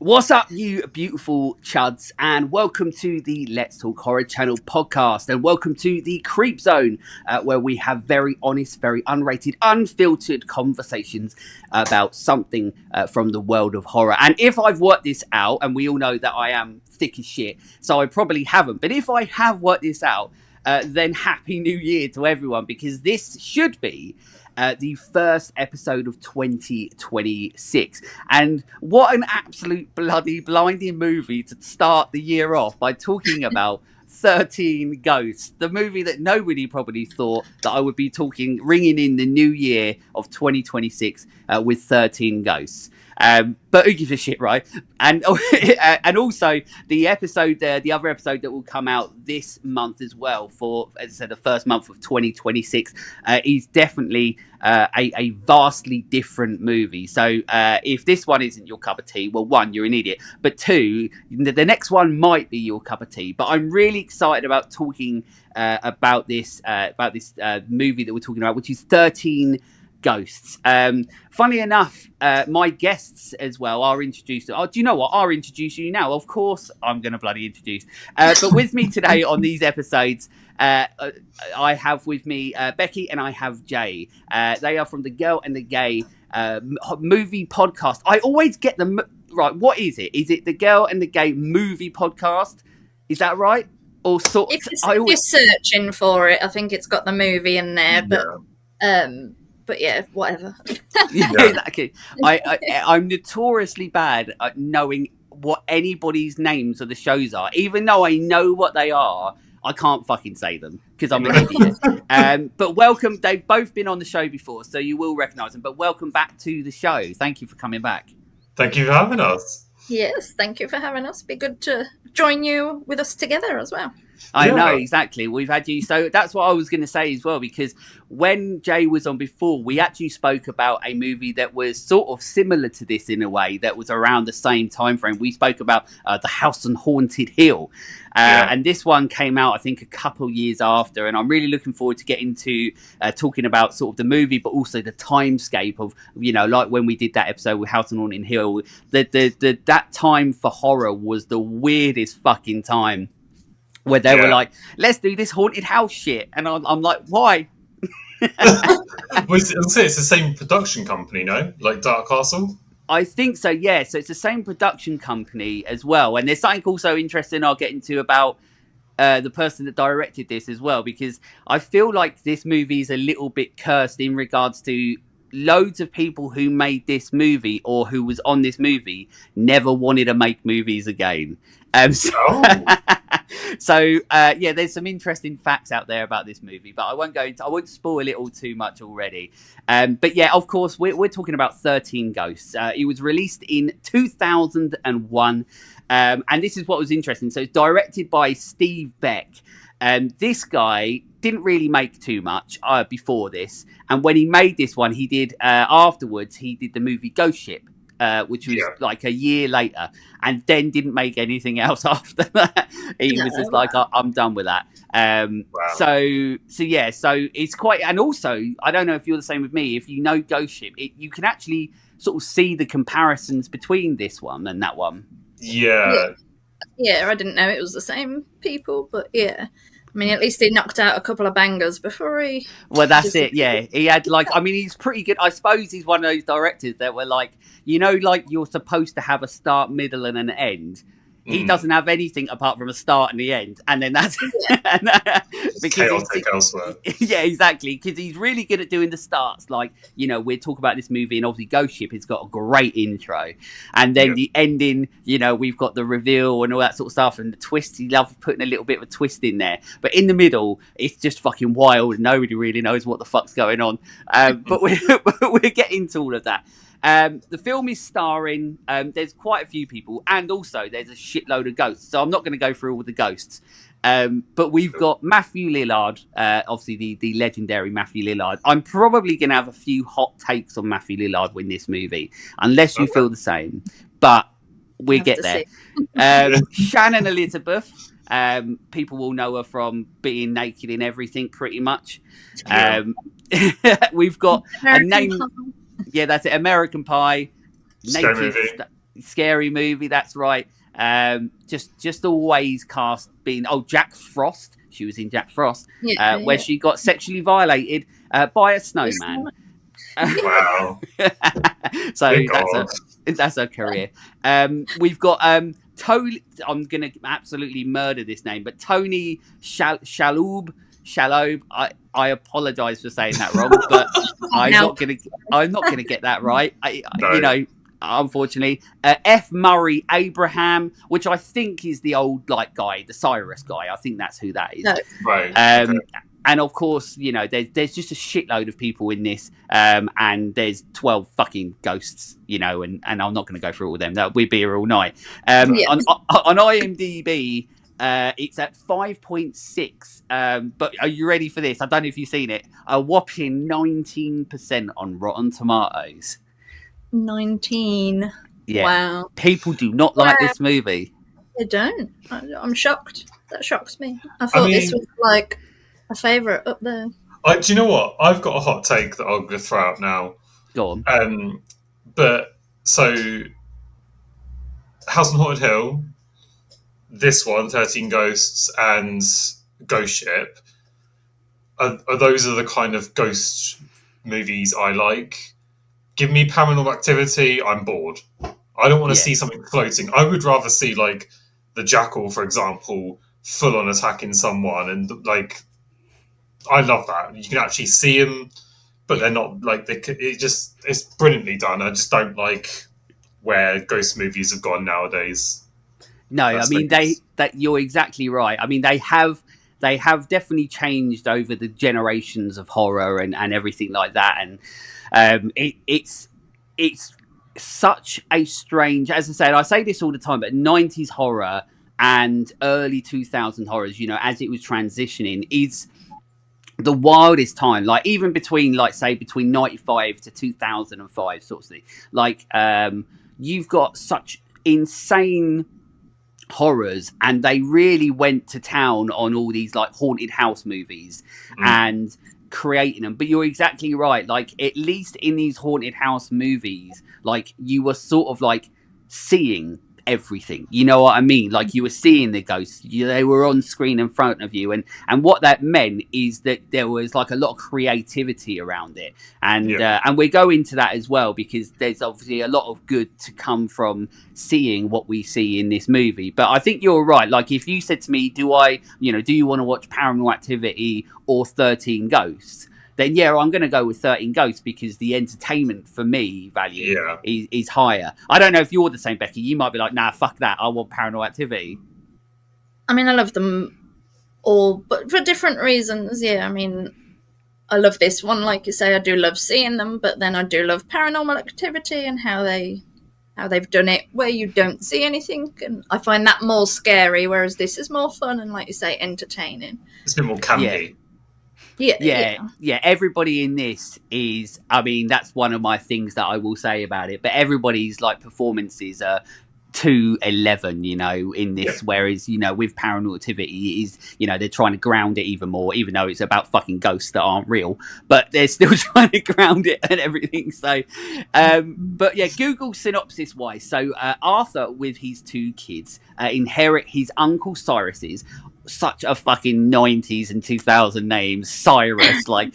What's up, you beautiful chuds, and welcome to the Let's Talk Horror Channel podcast, and welcome to the Creep Zone, where we have very honest, very unrated, unfiltered conversations about something from the world of horror. And if I've worked this out, and we all know that I am thick as shit, so I probably haven't, but if I have worked this out, then Happy New Year to everyone, because this should be the first episode of 2026. And what an absolute bloody blinding movie to start the year off by talking about 13 Ghosts, the movie that nobody probably thought that I would be ringing in the new year of 2026 with 13 Ghosts. But who gives a shit, right? And and also the other episode that will come out this month as well, for, as I said, the first month of 2026, is definitely a vastly different movie. So if this one isn't your cup of tea, well, one, you're an idiot, but two, the next one might be your cup of tea. But I'm really excited about talking about this movie that we're talking about, which is 13 Ghosts. Funny enough, my guests as well are introduced. Oh, do you know what? I'll introduce you now. Of course, I'm going to bloody introduce. But with me today on these episodes, I have with me Becky and I have Jay. They are from the Girl and the Gay movie podcast. I always get them right. What is it? Is it the Girl and the Gay movie podcast? Is that right? Or sort? If you're searching for it, I think it's got the movie in there, but yeah, whatever. Yeah, exactly. I'm notoriously bad at knowing what anybody's names of the shows are. Even though I know what they are, I can't fucking say them because I'm an idiot. But welcome. They've both been on the show before, so you will recognise them. But welcome back to the show. Thank you for coming back. Thank you for having us. Yes, thank you for having us. Be good to join you with us together as well. I know, exactly. We've had you. So that's what I was going to say as well, because when Jay was on before, we actually spoke about a movie that was sort of similar to this in a way, that was around the same time frame. We spoke about The House on Haunted Hill. And this one came out, I think, a couple years after. And I'm really looking forward to getting to talking about sort of the movie, but also the timescape of, you know, like when we did that episode with House on Haunted Hill, that time for horror was the weirdest fucking time. Where they were like, let's do this haunted house shit. And I'm like, why? It's the same production company, no? Like Dark Castle? I think so, yeah. So it's the same production company as well. And there's something also interesting I'll get into about the person that directed this as well. Because I feel like this movie is a little bit cursed in regards to loads of people who made this movie or who was on this movie never wanted to make movies again. So there's some interesting facts out there about this movie, but I won't spoil it all too much already. But yeah, of course, we're talking about 13 Ghosts. It was released in 2001, and this is what was interesting. So it's directed by Steve Beck. This guy didn't really make too much before this, and when he made this one, he did afterwards. He did the movie Ghost Ship, which was like a year later, and then didn't make anything else after that. He was just like, I'm done with that. Wow. So it's quite, and also, I don't know if you're the same with me. If you know Ghost Ship, you can actually sort of see the comparisons between this one and that one. Yeah, I didn't know it was the same people, but yeah. I mean, at least he knocked out a couple of bangers before he... Well, that's it, yeah. He had, like... I mean, he's pretty good. I suppose he's one of those directors that were like... You know, like, you're supposed to have a start, middle, and an end. He doesn't have anything apart from a start and the end. And then that's... chaotic elsewhere. Yeah, exactly. Because he's really good at doing the starts. Like, you know, we're talking about this movie, and obviously Ghost Ship has got a great intro. And then the ending, you know, we've got the reveal and all that sort of stuff. And the twist, he loves putting a little bit of a twist in there. But in the middle, it's just fucking wild. And nobody really knows what the fuck's going on. But we're getting to all of that. The film is starring, there's quite a few people, and also there's a shitload of ghosts. So I'm not going to go through all the ghosts. But we've got Matthew Lillard, obviously the legendary Matthew Lillard. I'm probably going to have a few hot takes on Matthew Lillard in this movie, unless you feel the same. But we'll get there. Shannon Elizabeth. People will know her from being naked in everything, pretty much. We've got a name. Yeah, that's it. American Pie. Scary movie. scary movie. That's right. Just always cast being Jack Frost. She was in Jack Frost, where she got sexually violated by a snowman. Wow. So that's her career. We've got Tony. I'm gonna absolutely murder this name, but Tony Shalhoub. I apologise for saying that wrong, but I'm not gonna get that right. No. You know, unfortunately, F. Murray Abraham, which I think is the old guy, the Cyrus guy. I think that's who that is. No. Right. Okay. And of course, you know, there's just a shitload of people in this, and there's 12 fucking ghosts, you know, and I'm not going to go through all of them. We'd be here all night. On IMDb, it's at 5.6. But are you ready for this? I don't know if you've seen it. A whopping 19% on Rotten Tomatoes. 19. Yeah. Wow. People do not like this movie. They don't. I'm shocked. That shocks me. I thought this was like a favourite up there. Do you know what? I've got a hot take that I'm going to throw out now. Go on. But so, House on Haunted Hill, this one, 13 Ghosts, and Ghost Ship, are those are the kind of ghost movies I like. Give me Paranormal Activity, I'm bored. I don't want to see something floating. I would rather see, like, the Jackal, for example, full on attacking someone, and like, I love that. You can actually see them, but they're not like it's brilliantly done. I just don't like where ghost movies have gone nowadays. No, I mean you're exactly right. I mean they have definitely changed over the generations of horror and everything like that, and it's such a strange. As I said, I say this all the time, but 90s horror and early 2000 horrors, you know, as it was transitioning, is the wildest time. Like even between 95 to 2005 sort of thing. Like you've got such insane horrors, and they really went to town on all these like haunted house movies and creating them. But you're exactly right. Like at least in these haunted house movies, like you were sort of like seeing everything, you know what I mean? Like you were seeing the ghosts, they were on screen in front of you, and what that meant is that there was like a lot of creativity around it, and we go into that as well, because there's obviously a lot of good to come from seeing what we see in this movie. But I think you're right. Like if you said to me, do you want to watch Paranormal Activity or 13 Ghosts, then I'm going to go with 13 Ghosts, because the entertainment for me value is higher. I don't know if you're the same, Becky. You might be like, nah, fuck that. I want Paranormal Activity. I mean, I love them all, but for different reasons. Yeah, I mean, I love this one. Like you say, I do love seeing them, but then I do love Paranormal Activity and how they've done it where you don't see anything. And I find that more scary, whereas this is more fun and, like you say, entertaining. It's a bit more campy. Yeah. Everybody in this is, I mean, that's one of my things that I will say about it. But everybody's like performances are 211, you know, in this. Whereas, you know, with Paranormal Activity is, you know, they're trying to ground it even more, even though it's about fucking ghosts that aren't real. But they're still trying to ground it and everything. So, but yeah, Google synopsis wise. So Arthur with his two kids inherit his uncle Cyrus's, such a fucking 90s and 2000 name, Cyrus, like,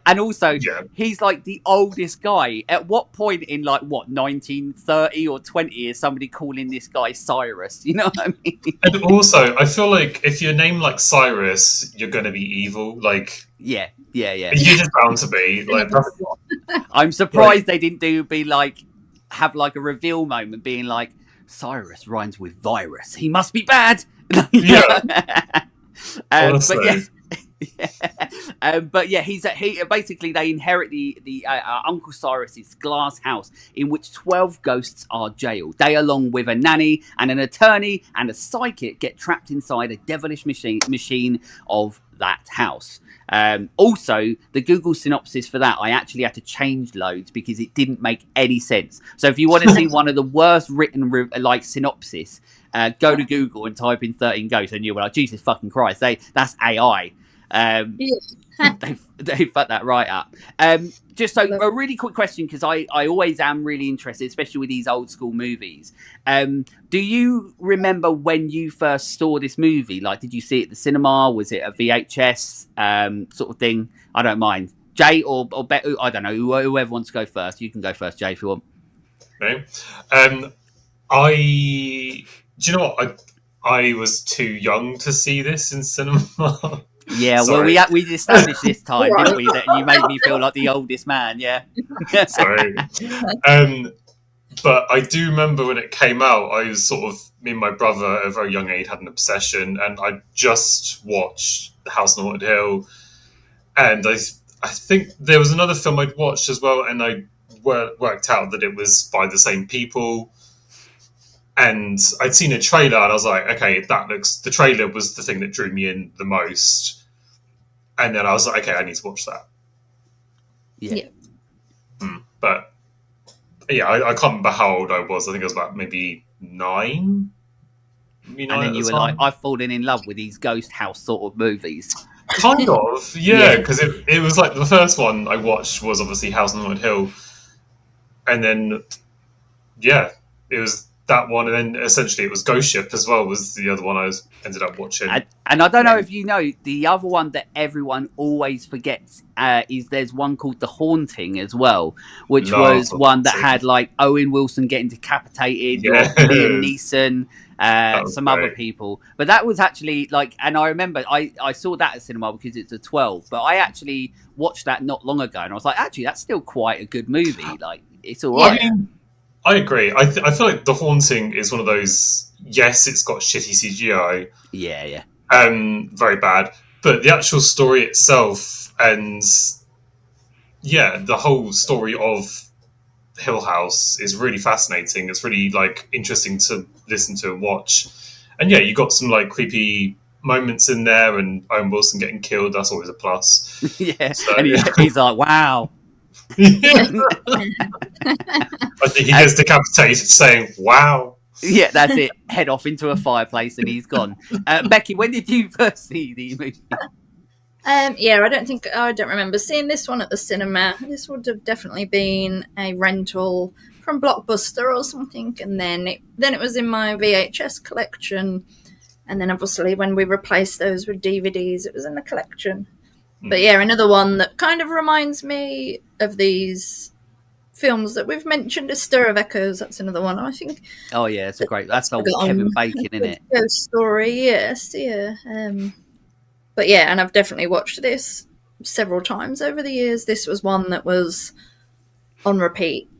and also he's like the oldest guy. At what point in 1930 or 20 is somebody calling this guy Cyrus? You know what I mean? And also, I feel like if you're named like Cyrus, you're going to be evil. Like, yeah. You're just bound to be. Like, I'm surprised they didn't have like a reveal moment, being like, Cyrus rhymes with virus. He must be bad. But he basically they inherit the Uncle Cyrus's glass house in which 12 ghosts are jailed. They, along with a nanny and an attorney and a psychic, get trapped inside a devilish machine of that house. Also, the Google synopsis for that, I actually had to change loads because it didn't make any sense. So if you want to see one of the worst written synopsis, go to Google and type in 13 Ghosts, and you'll be like, Jesus fucking Christ, that's AI. They fucked that right up. Just so a really quick question, because I always am really interested, especially with these old school movies. Do you remember when you first saw this movie? Like, did you see it at the cinema? Was it a VHS sort of thing? I don't mind. Jay or I don't know, whoever wants to go first. You can go first, Jay, if you want. No. Do you know what? I was too young to see this in cinema. Yeah, Sorry. well, we established this time, didn't we, that you made me feel like the oldest man, yeah? Sorry. But I do remember when it came out, I was me and my brother at a very young age had an obsession, and I just watched The House on Haunted Hill, and I think there was another film I'd watched as well, and I worked out that it was by the same people. And I'd seen a trailer, and I was like, okay, the trailer was the thing that drew me in the most. And then I was like, okay, I need to watch that. Yeah. But yeah, I can't remember how old I was. I think I was about maybe 9. And then you were like, I've fallen in love with these ghost house sort of movies. Kind of, yeah, because it was like the first one I watched was obviously House on Haunted Hill. And then, yeah, it was that one, and then essentially it was Ghost Ship as well was the other one I ended up watching. And I don't know if you know, the other one that everyone always forgets is there's one called The Haunting as well, which was one that had like Owen Wilson getting decapitated, Liam Neeson, some other people. But that was actually like, and I remember I saw that at cinema because it's a 12, but I actually watched that not long ago, and I was like, actually, that's still quite a good movie. Like, it's all right. I agree. I feel like The Haunting is one of those. Yes, it's got shitty CGI. Yeah. Very bad. But the actual story itself, and the whole story of Hill House is really fascinating. It's really like interesting to listen to and watch. And yeah, you got some like creepy moments in there, and Owen Wilson getting killed. That's always a plus. Yeah, so, and he's like, wow. I think he gets decapitated saying, wow. Yeah, that's it. Head off into a fireplace and he's gone. Becky, when did you first see the movie? I don't remember seeing this one at the cinema. This would have definitely been a rental from Blockbuster or something, and then it was in my VHS collection, and then obviously when we replaced those with DVDs, it was in the collection. But yeah, another one that kind of reminds me of these films that we've mentioned is Stir of Echoes. That's another one, I think. Oh yeah, it's a great. That's old Kevin Bacon, isn't it? Ghost story, yes, yeah. But yeah, and I've definitely watched this several times over the years. This was one that was on repeat.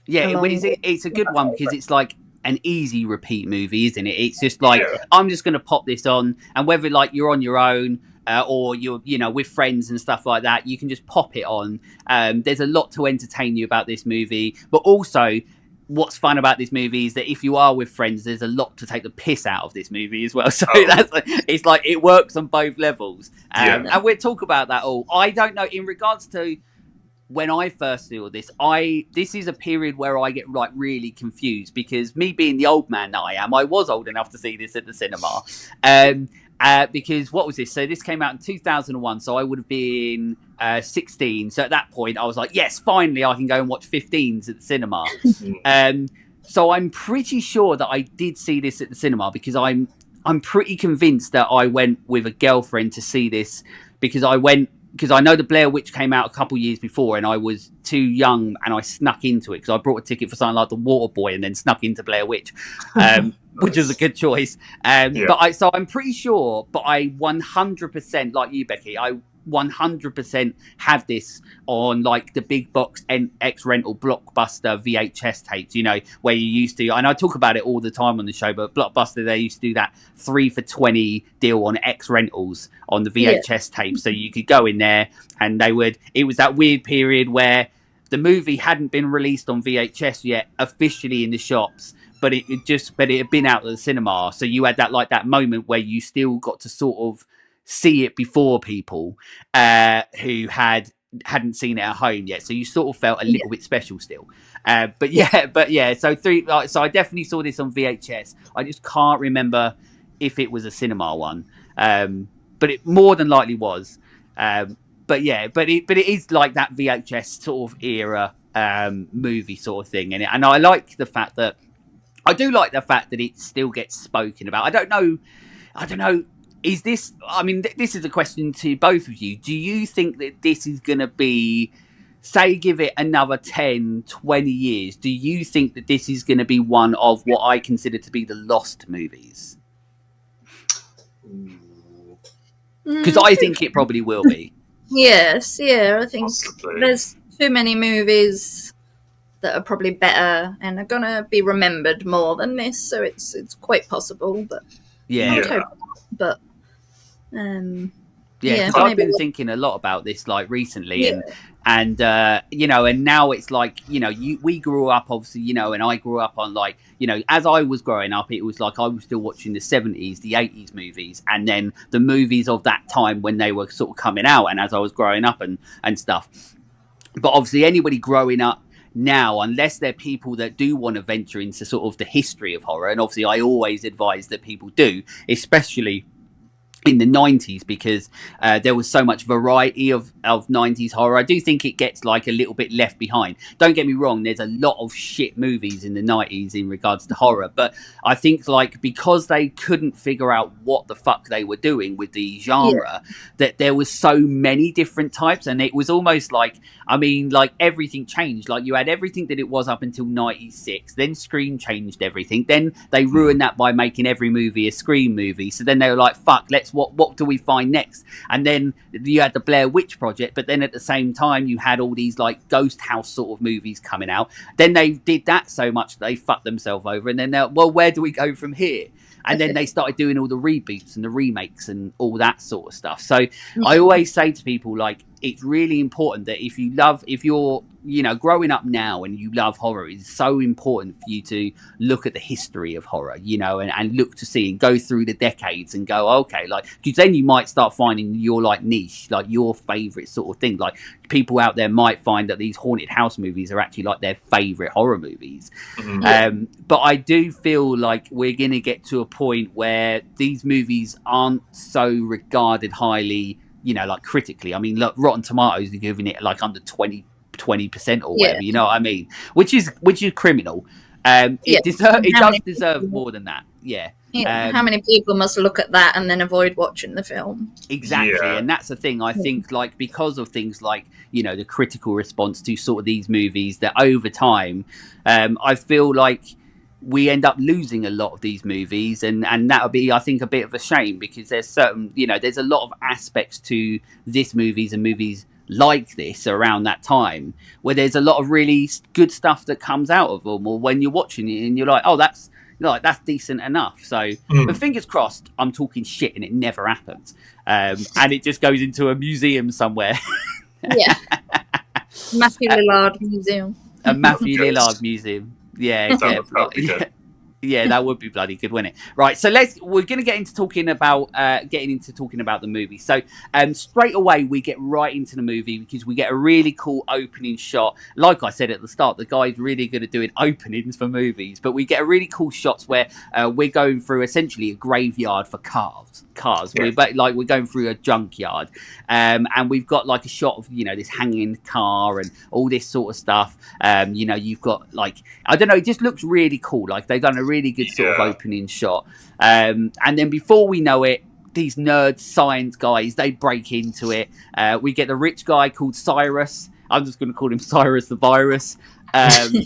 Yeah, it's a good one because it's like an easy repeat movie, isn't it? It's just like, I'm just going to pop this on, and whether like you're on your own or you're, with friends and stuff like that, you can just pop it on. There's a lot to entertain you about this movie, but also what's fun about this movie is that if you are with friends, there's a lot to take the piss out of this movie as well. So it's like it works on both levels. And we'll talk about that all. I don't know, in regards to when I first saw this, this is a period where I get like really confused, because me being the old man that I am, I was old enough to see this at the cinema. Because what was this? So this came out in 2001, so I would have been 16. So at that point, I was like, yes, finally I can go and watch 15s at the cinema. So I'm pretty sure that I did see this at the cinema, because I'm pretty convinced that I went with a girlfriend to see this, because I know the Blair Witch came out a couple years before, and I was too young, and I snuck into it because I brought a ticket for something like The Waterboy and then snuck into Blair Witch, which was a good choice. But I'm pretty sure, but I 100%, like you, Becky, I 100% have this on like the big box X rental Blockbuster VHS tapes, where you used to, and I talk about it all the time on the show, but Blockbuster, they used to do that 3 for $20 deal on X rentals on the VHS tapes. So you could go in there and it was that weird period where the movie hadn't been released on VHS yet officially in the shops, but it had been out at the cinema. So you had that moment where you still got to sort of see it before people who hadn't seen it at home yet, so you sort of felt a little bit special still. So I definitely saw this on VHS. I just can't remember if it was a cinema one, but it more than likely was. but it is like that VHS sort of era movie sort of thing, and I like the fact that it still gets spoken about. I don't know. Is this? I mean, this is a question to both of you. Do you think that this is going to be, say, give it another 10, 20 years? Do you think that this is going to be one of what I consider to be the lost movies? Because I think it probably will be. Yes, yeah, I think Possibly. there's too many movies that are probably better and are gonna be remembered more than this, so it's quite possible, but I would hope not. But yeah, because I've been thinking a lot about this like recently, and you know, and now it's like, you know, we grew up obviously, you know, and I grew up on like, you know, as I was growing up, it was like I was still watching the 70s, the 80s movies, and then the movies of that time when they were sort of coming out, and as I was growing up and stuff. But obviously, anybody growing up now, unless they're people that do want to venture into sort of the history of horror, and obviously I always advise that people do, especially in the 90s, because there was so much variety of 90s horror. I do think it gets like a little bit left behind. Don't get me wrong, there's a lot of shit movies in the 90s in regards to horror, but I think like because they couldn't figure out what the fuck they were doing with the genre, that there was so many different types, and it was almost like, I mean, like everything changed. Like you had everything that it was up until 96, then Scream changed everything, then they ruined that by making every movie a Scream movie, so then they were like, fuck, what do we find next? And then you had the Blair Witch Project, but then at the same time you had all these like ghost house sort of movies coming out. Then they did that so much they fucked themselves over, and then they're, well, where do we go from here? And then they started doing all the reboots and the remakes and all that sort of stuff. So I always say to people, like, it's really important that if you're, you know, growing up now and you love horror, it's so important for you to look at the history of horror, you know, and look to see and go through the decades and go, okay, like, because then you might start finding your like niche, like your favorite sort of thing. Like people out there might find that these haunted house movies are actually like their favorite horror movies. But I do feel like we're going to get to a point where these movies aren't so regarded highly, you know, like critically. I mean, look, Rotten Tomatoes are giving it like under 20% or whatever, you know what I mean? Which is criminal. It does deserve more than that. How many people must look at that and then avoid watching the film? Exactly, and that's the thing. I think, like, because of things like, you know, the critical response to sort of these movies, that over time, I feel like we end up losing a lot of these movies, and that would be, I think, a bit of a shame, because there's certain, you know, there's a lot of aspects to this movies and movies like this around that time where there's a lot of really good stuff that comes out of them, or when you're watching it and you're like, oh, that's decent enough. So but fingers crossed I'm talking shit and it never happens, and it just goes into a museum somewhere. Matthew Lillard Museum. A Matthew Lillard Museum. Yeah, that would be bloody good, wouldn't it? Right, so we're going to get into talking about the movie. So straight away we get right into the movie, because we get a really cool opening shot. Like I said at the start, the guy's really good at doing openings for movies, but we get a really cool shots where we're going through essentially a graveyard for cars. We're going through a junkyard, and we've got like a shot of, you know, this hanging car and all this sort of stuff. You know, you've got like, I don't know, it just looks really cool. Like they've done a really good sort of opening shot, and then before we know it, these nerd science guys, they break into it. We get the rich guy called Cyrus. I'm just going to call him Cyrus the Virus. And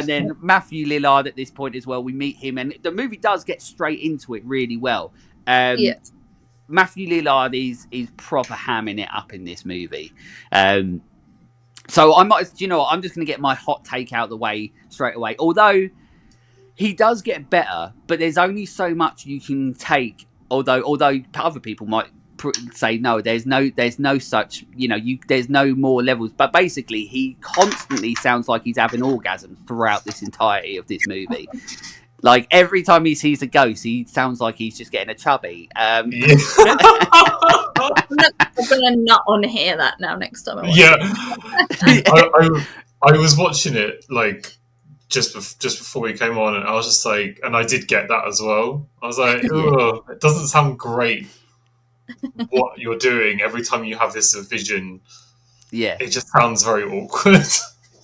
then Matthew Lillard at this point as well. We meet him, and the movie does get straight into it really well. Matthew Lillard is proper hamming it up in this movie. So I'm just going to get my hot take out of the way straight away. Although he does get better, but there's only so much you can take. Although other people might say no, there's no such, you know, there's no more levels. But basically, he constantly sounds like he's having orgasms throughout this entirety of this movie. Like every time he sees a ghost, he sounds like he's just getting a chubby. I'm gonna not want to hear that now next time. I was watching it like just before we came on, and I was just like, and I did get that as well. I was like, oh, it doesn't sound great. what you're doing every time you have this vision. Yeah. It just sounds very awkward.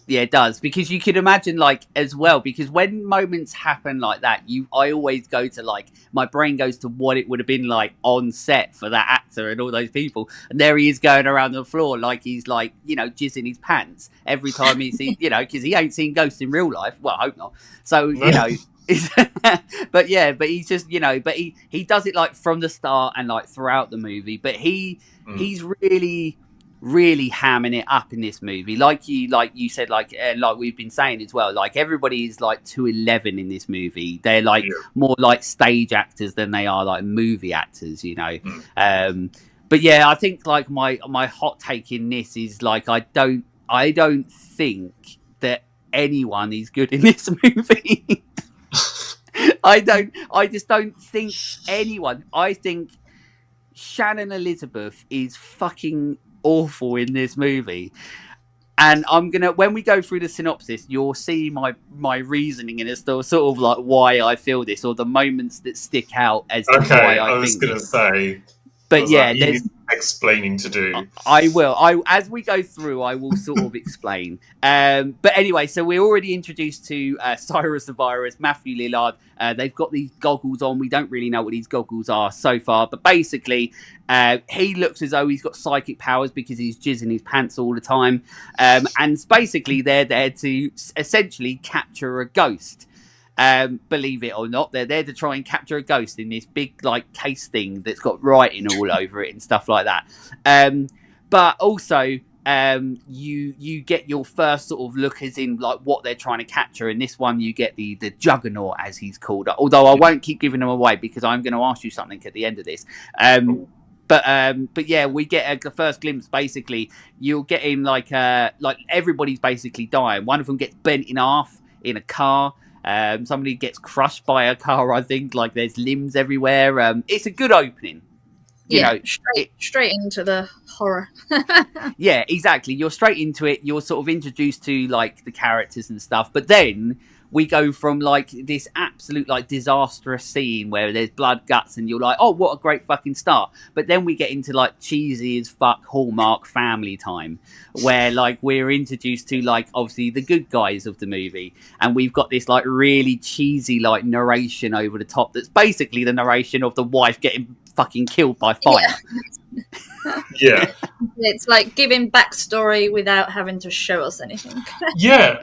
Yeah, it does, because you could imagine, like, as well, because when moments happen like that, I always go to, like, my brain goes to what it would have been like on set for that actor and all those people, and there he is going around the floor like he's, like, you know, jizzing his pants every time he sees, you know, because he ain't seen ghosts in real life. Well, I hope not. So, you know, but he's just, you know, but he does it, like, from the start and, like, throughout the movie, but he's really hamming it up in this movie, like you said, like we've been saying as well, like, everybody is like 211 in this movie. They're like more like stage actors than they are like movie actors, you know. But yeah, I think, like, my hot take in this is, like, I don't think that anyone is good in this movie. I just don't think anyone. I think Shannon Elizabeth is fucking awful in this movie, and I'm gonna, when we go through the synopsis, you'll see my reasoning in it, sort of like why I feel this, or the moments that stick out as to why I was think gonna this. say, But yeah, like, there's explaining to do. I will. As we go through, I will sort of explain. But anyway, so we're already introduced to Cyrus the Virus, Matthew Lillard. They've got these goggles on. We don't really know what these goggles are so far, but basically, he looks as though he's got psychic powers because he's jizzing his pants all the time. And basically, they're there to essentially capture a ghost. Believe it or not, they're there to try and capture a ghost in this big, like, case thing that's got writing all over it and stuff like that. But also, you get your first sort of look as in, like, what they're trying to capture. In this one, you get the Juggernaut, as he's called. Although I won't keep giving them away, because I'm going to ask you something at the end of this. But yeah, we get the first glimpse. Basically, you'll get him like everybody's basically dying. One of them gets bent in half in a car. Somebody gets crushed by a car, I think. Like, there's limbs everywhere. It's a good opening. You know, straight into the horror. Yeah, exactly. You're straight into it. You're sort of introduced to, like, the characters and stuff. But then we go from, like, this absolute, like, disastrous scene where there's blood, guts, and you're like, oh, what a great fucking start. But then we get into, like, cheesy as fuck Hallmark family time, where, like, we're introduced to, like, obviously the good guys of the movie, and we've got this, like, really cheesy, like, narration over the top that's basically the narration of the wife getting fucking killed by fire. Yeah. It's like giving backstory without having to show us anything. Yeah,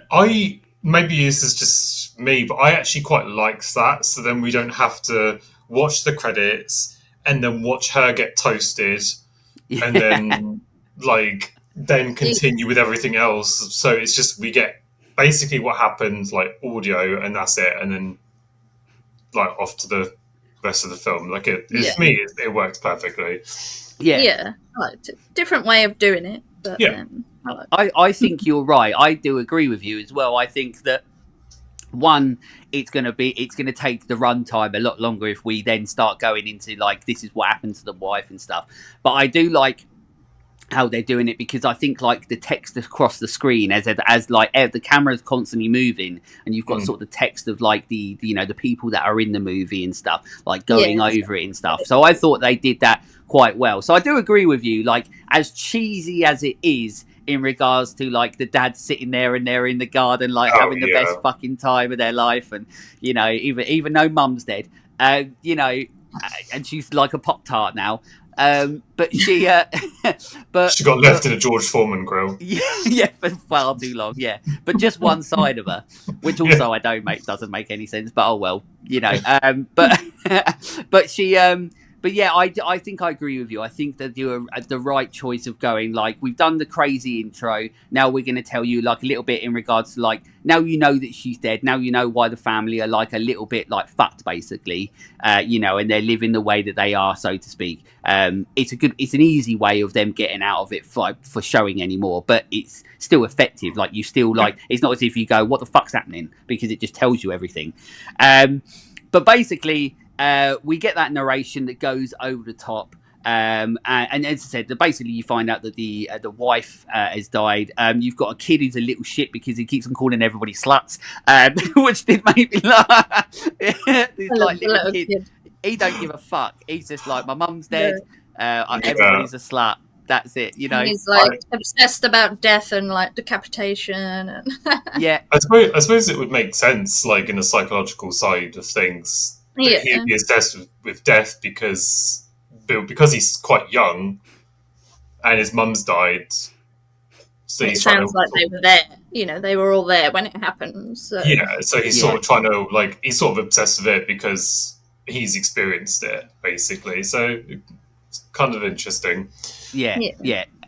maybe this is just me, but I actually quite likes that. So then we don't have to watch the credits and then watch her get toasted, and then then continue with everything else. So it's just, we get basically what happened, like, audio, and that's it, and then, like, off to the rest of the film. Like, it works perfectly. Yeah. Different way of doing it, but yeah. I think you're right. I do agree with you as well. I think that, one, it's going to take the runtime a lot longer if we then start going into, like, this is what happened to the wife and stuff. But I do like how they're doing it, because I think, like, the text across the screen as like, the camera's constantly moving, and you've got sort of the text of, like, the you know, the people that are in the movie and stuff, like, going over it and stuff. So I thought they did that quite well. So I do agree with you, like, as cheesy as it is in regards to, like, the dad sitting there and they're in the garden, like, having the best fucking time of their life, and, you know, even though mum's dead, you know, and she's like a Pop-Tart now. But she got left in a George Foreman grill. Yeah, for far too long. Yeah, but just one side of her, which also doesn't make any sense. But oh well, you know. But she. But yeah, I think I agree with you. I think that you're the right choice of going, like, we've done the crazy intro. Now we're going to tell you, like, a little bit in regards to, like, now you know that she's dead. Now you know why the family are, like, a little bit, like, fucked, basically. You know, and they're living the way that they are, so to speak. It's an easy way of them getting out of it for showing anymore, but it's still effective. Like, you still, like, it's not as if you go, what the fuck's happening? Because it just tells you everything. But basically, we get that narration that goes over the top. And as I said, basically you find out that the wife has died. You've got a kid who's a little shit because he keeps on calling everybody sluts, which did make me laugh. This, like, little kid. He don't give a fuck. He's just like, my mum's dead. Everybody's a slut. That's it, you know. And he's like obsessed about death and like decapitation. And Yeah, I suppose it would make sense, like in the psychological side of things, that he'd be obsessed with death because he's quite young, and his mum's died. So it sounds like they were there. You know, they were all there when it happened. So. Yeah, so he's sort of trying to he's sort of obsessed with it because he's experienced it, basically. So it's kind of interesting. Yeah.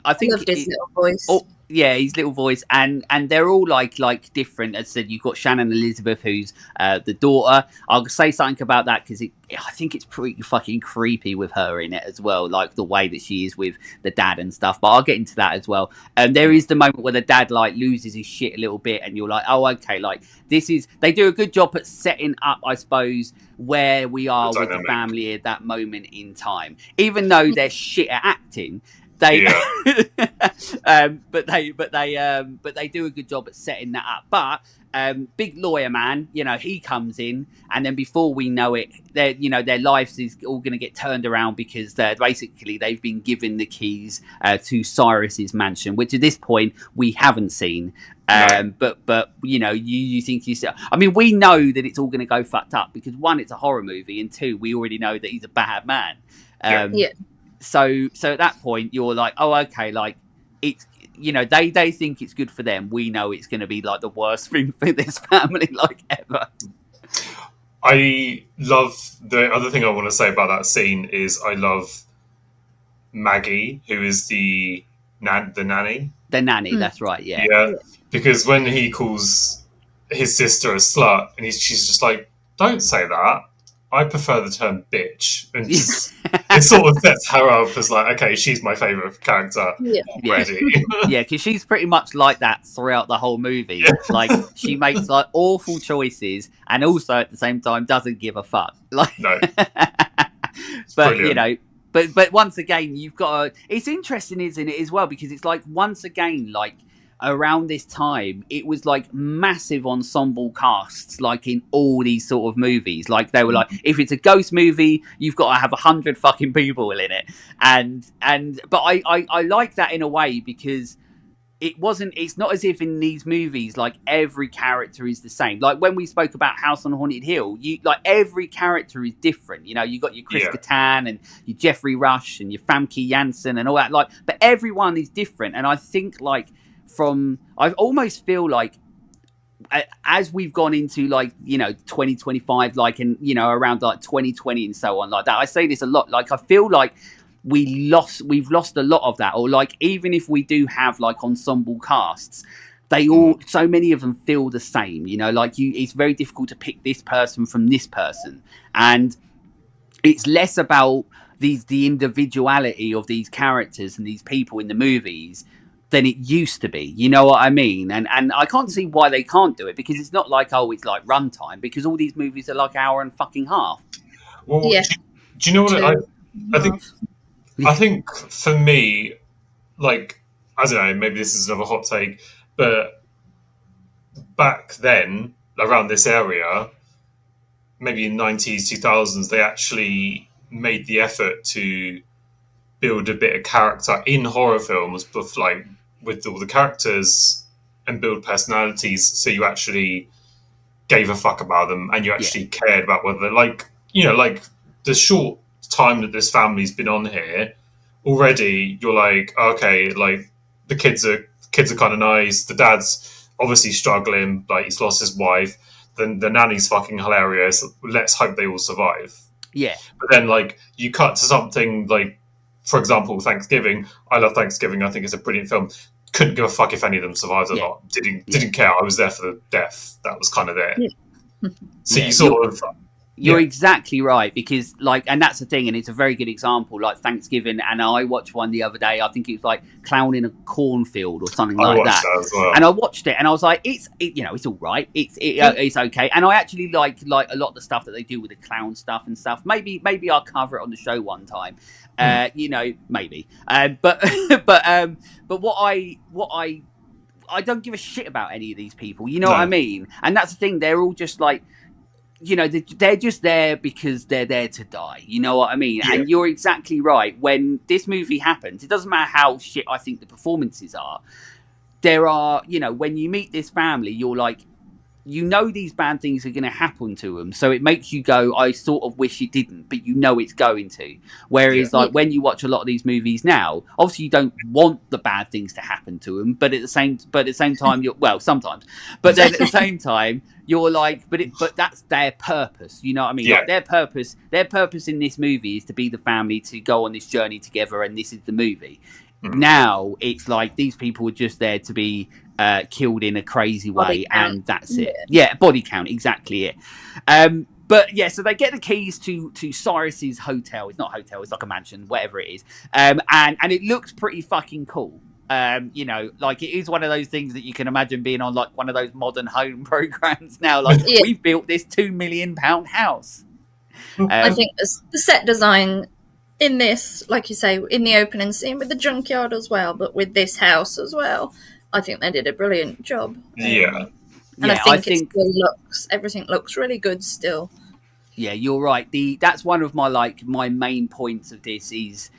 I think loved his little voice. His little voice, and they're all like different. As I said, you've got Shannon Elizabeth, who's the daughter. I'll say something about that because I think it's pretty fucking creepy with her in it as well, like the way that she is with the dad and stuff. But I'll get into that as well. And there is the moment where the dad like loses his shit a little bit, and you're like, oh, okay, like they do a good job at setting up, I suppose, where we are with the family at that moment in time, even though they're shit at acting. But they do a good job at setting that up. But big lawyer man, you know, he comes in, and then before we know it, their lives is all going to get turned around because basically they've been given the keys to Cyrus's mansion, which at this point we haven't seen. But you know, you think yourself. I mean, we know that it's all going to go fucked up because one, it's a horror movie, and two, we already know that he's a bad man. So at that point, you're like, oh, okay, like it's, you know, they think it's good for them. We know it's going to be like the worst thing for this family, like ever. I love the other thing I want to say about that scene is I love Maggie, who is the nanny. The nanny, that's right, yeah. Yeah, because when he calls his sister a slut, and she's just like, don't say that. I prefer the term bitch. And it sort of sets her up as like, okay, she's my favourite character already. Yeah, because she's pretty much like that throughout the whole movie. Yeah. Like, she makes like awful choices and also at the same time doesn't give a fuck. Like, no. But, brilliant. You know, but once again, you've got it's interesting, isn't it, as well? Because it's like, once again, like, around this time, it was like massive ensemble casts, like in all these sort of movies. Like they were like, if it's a ghost movie, you've got to have 100 fucking people in it. But I like that in a way because it's not as if in these movies like every character is the same. Like when we spoke about House on Haunted Hill, like every character is different. You know, you got your Chris Kattan and your Jeffrey Rush and your Famke Janssen and all that. Like, but everyone is different, and I think like. I almost feel like as we've gone into like, you know, 2025, like, and you know, around like 2020 and so on like that, I say this a lot, like I feel like we've lost a lot of that, or like even if we do have like ensemble casts, they all, so many of them feel the same, you know, like it's very difficult to pick this person from this person, and it's less about the individuality of these characters and these people in the movies than it used to be, you know what I mean? And I can't see why they can't do it, because it's not like, oh, it's like runtime, because all these movies are like hour and fucking half. Well, do you know what I think for me, like, I don't know, maybe this is another hot take, but back then, around this area, maybe in 90s, 2000s, they actually made the effort to build a bit of character in horror films, but like with all the characters, and build personalities, so you actually gave a fuck about them and you actually cared about whether, like, you know, like the short time that this family's been on here already, you're like, okay, like the kids are kind of nice, the dad's obviously struggling, like he's lost his wife, then the nanny's fucking hilarious, let's hope they all survive. But then like you cut to something like, for example, Thanksgiving. I love Thanksgiving. I think it's a brilliant film. Couldn't give a fuck if any of them survived or not. Didn't care. I was there for the death. That was kind of there. So you sort of... You're exactly right, because like, and that's the thing, and it's a very good example, like Thanksgiving, and I watched one the other day, I think it was like Clown in a Cornfield or something like that. As well. And I watched it and I was like, it's all right, it's okay, and I actually like a lot of the stuff that they do with the clown stuff and stuff. Maybe I'll cover it on the show one time, you know, maybe. But what I don't give a shit about any of these people, you know what I mean? And that's the thing, they're all just like, you know, they're just there because they're there to die. You know what I mean? Yeah. And you're exactly right. When this movie happens, it doesn't matter how shit I think the performances are. There are, you know, when you meet this family, you're like, you know these bad things are going to happen to them, so it makes you go, I sort of wish it didn't, but you know it's going to. Whereas like when you watch a lot of these movies now, obviously you don't want the bad things to happen to them, but at the same time you're, well, sometimes, but then at the same time you're like, but that's their purpose, you know what I mean? Like their purpose in this movie is to be the family, to go on this journey together, and this is the movie. Now it's like these people are just there to be killed in a crazy way, and that's it. Yeah, body count, exactly it. But yeah, so they get the keys to Cyrus's hotel. It's not a hotel, it's like a mansion, whatever it is. And it looks pretty fucking cool. You know, like it is one of those things that you can imagine being on like one of those modern home programs now. Like we've built this £2 million house. I think the set design in this, like you say, in the opening scene with the junkyard as well, but with this house as well, I think they did a brilliant job. Yeah. And I think it still everything looks really good still. Yeah, you're right. That's one of my main points of this is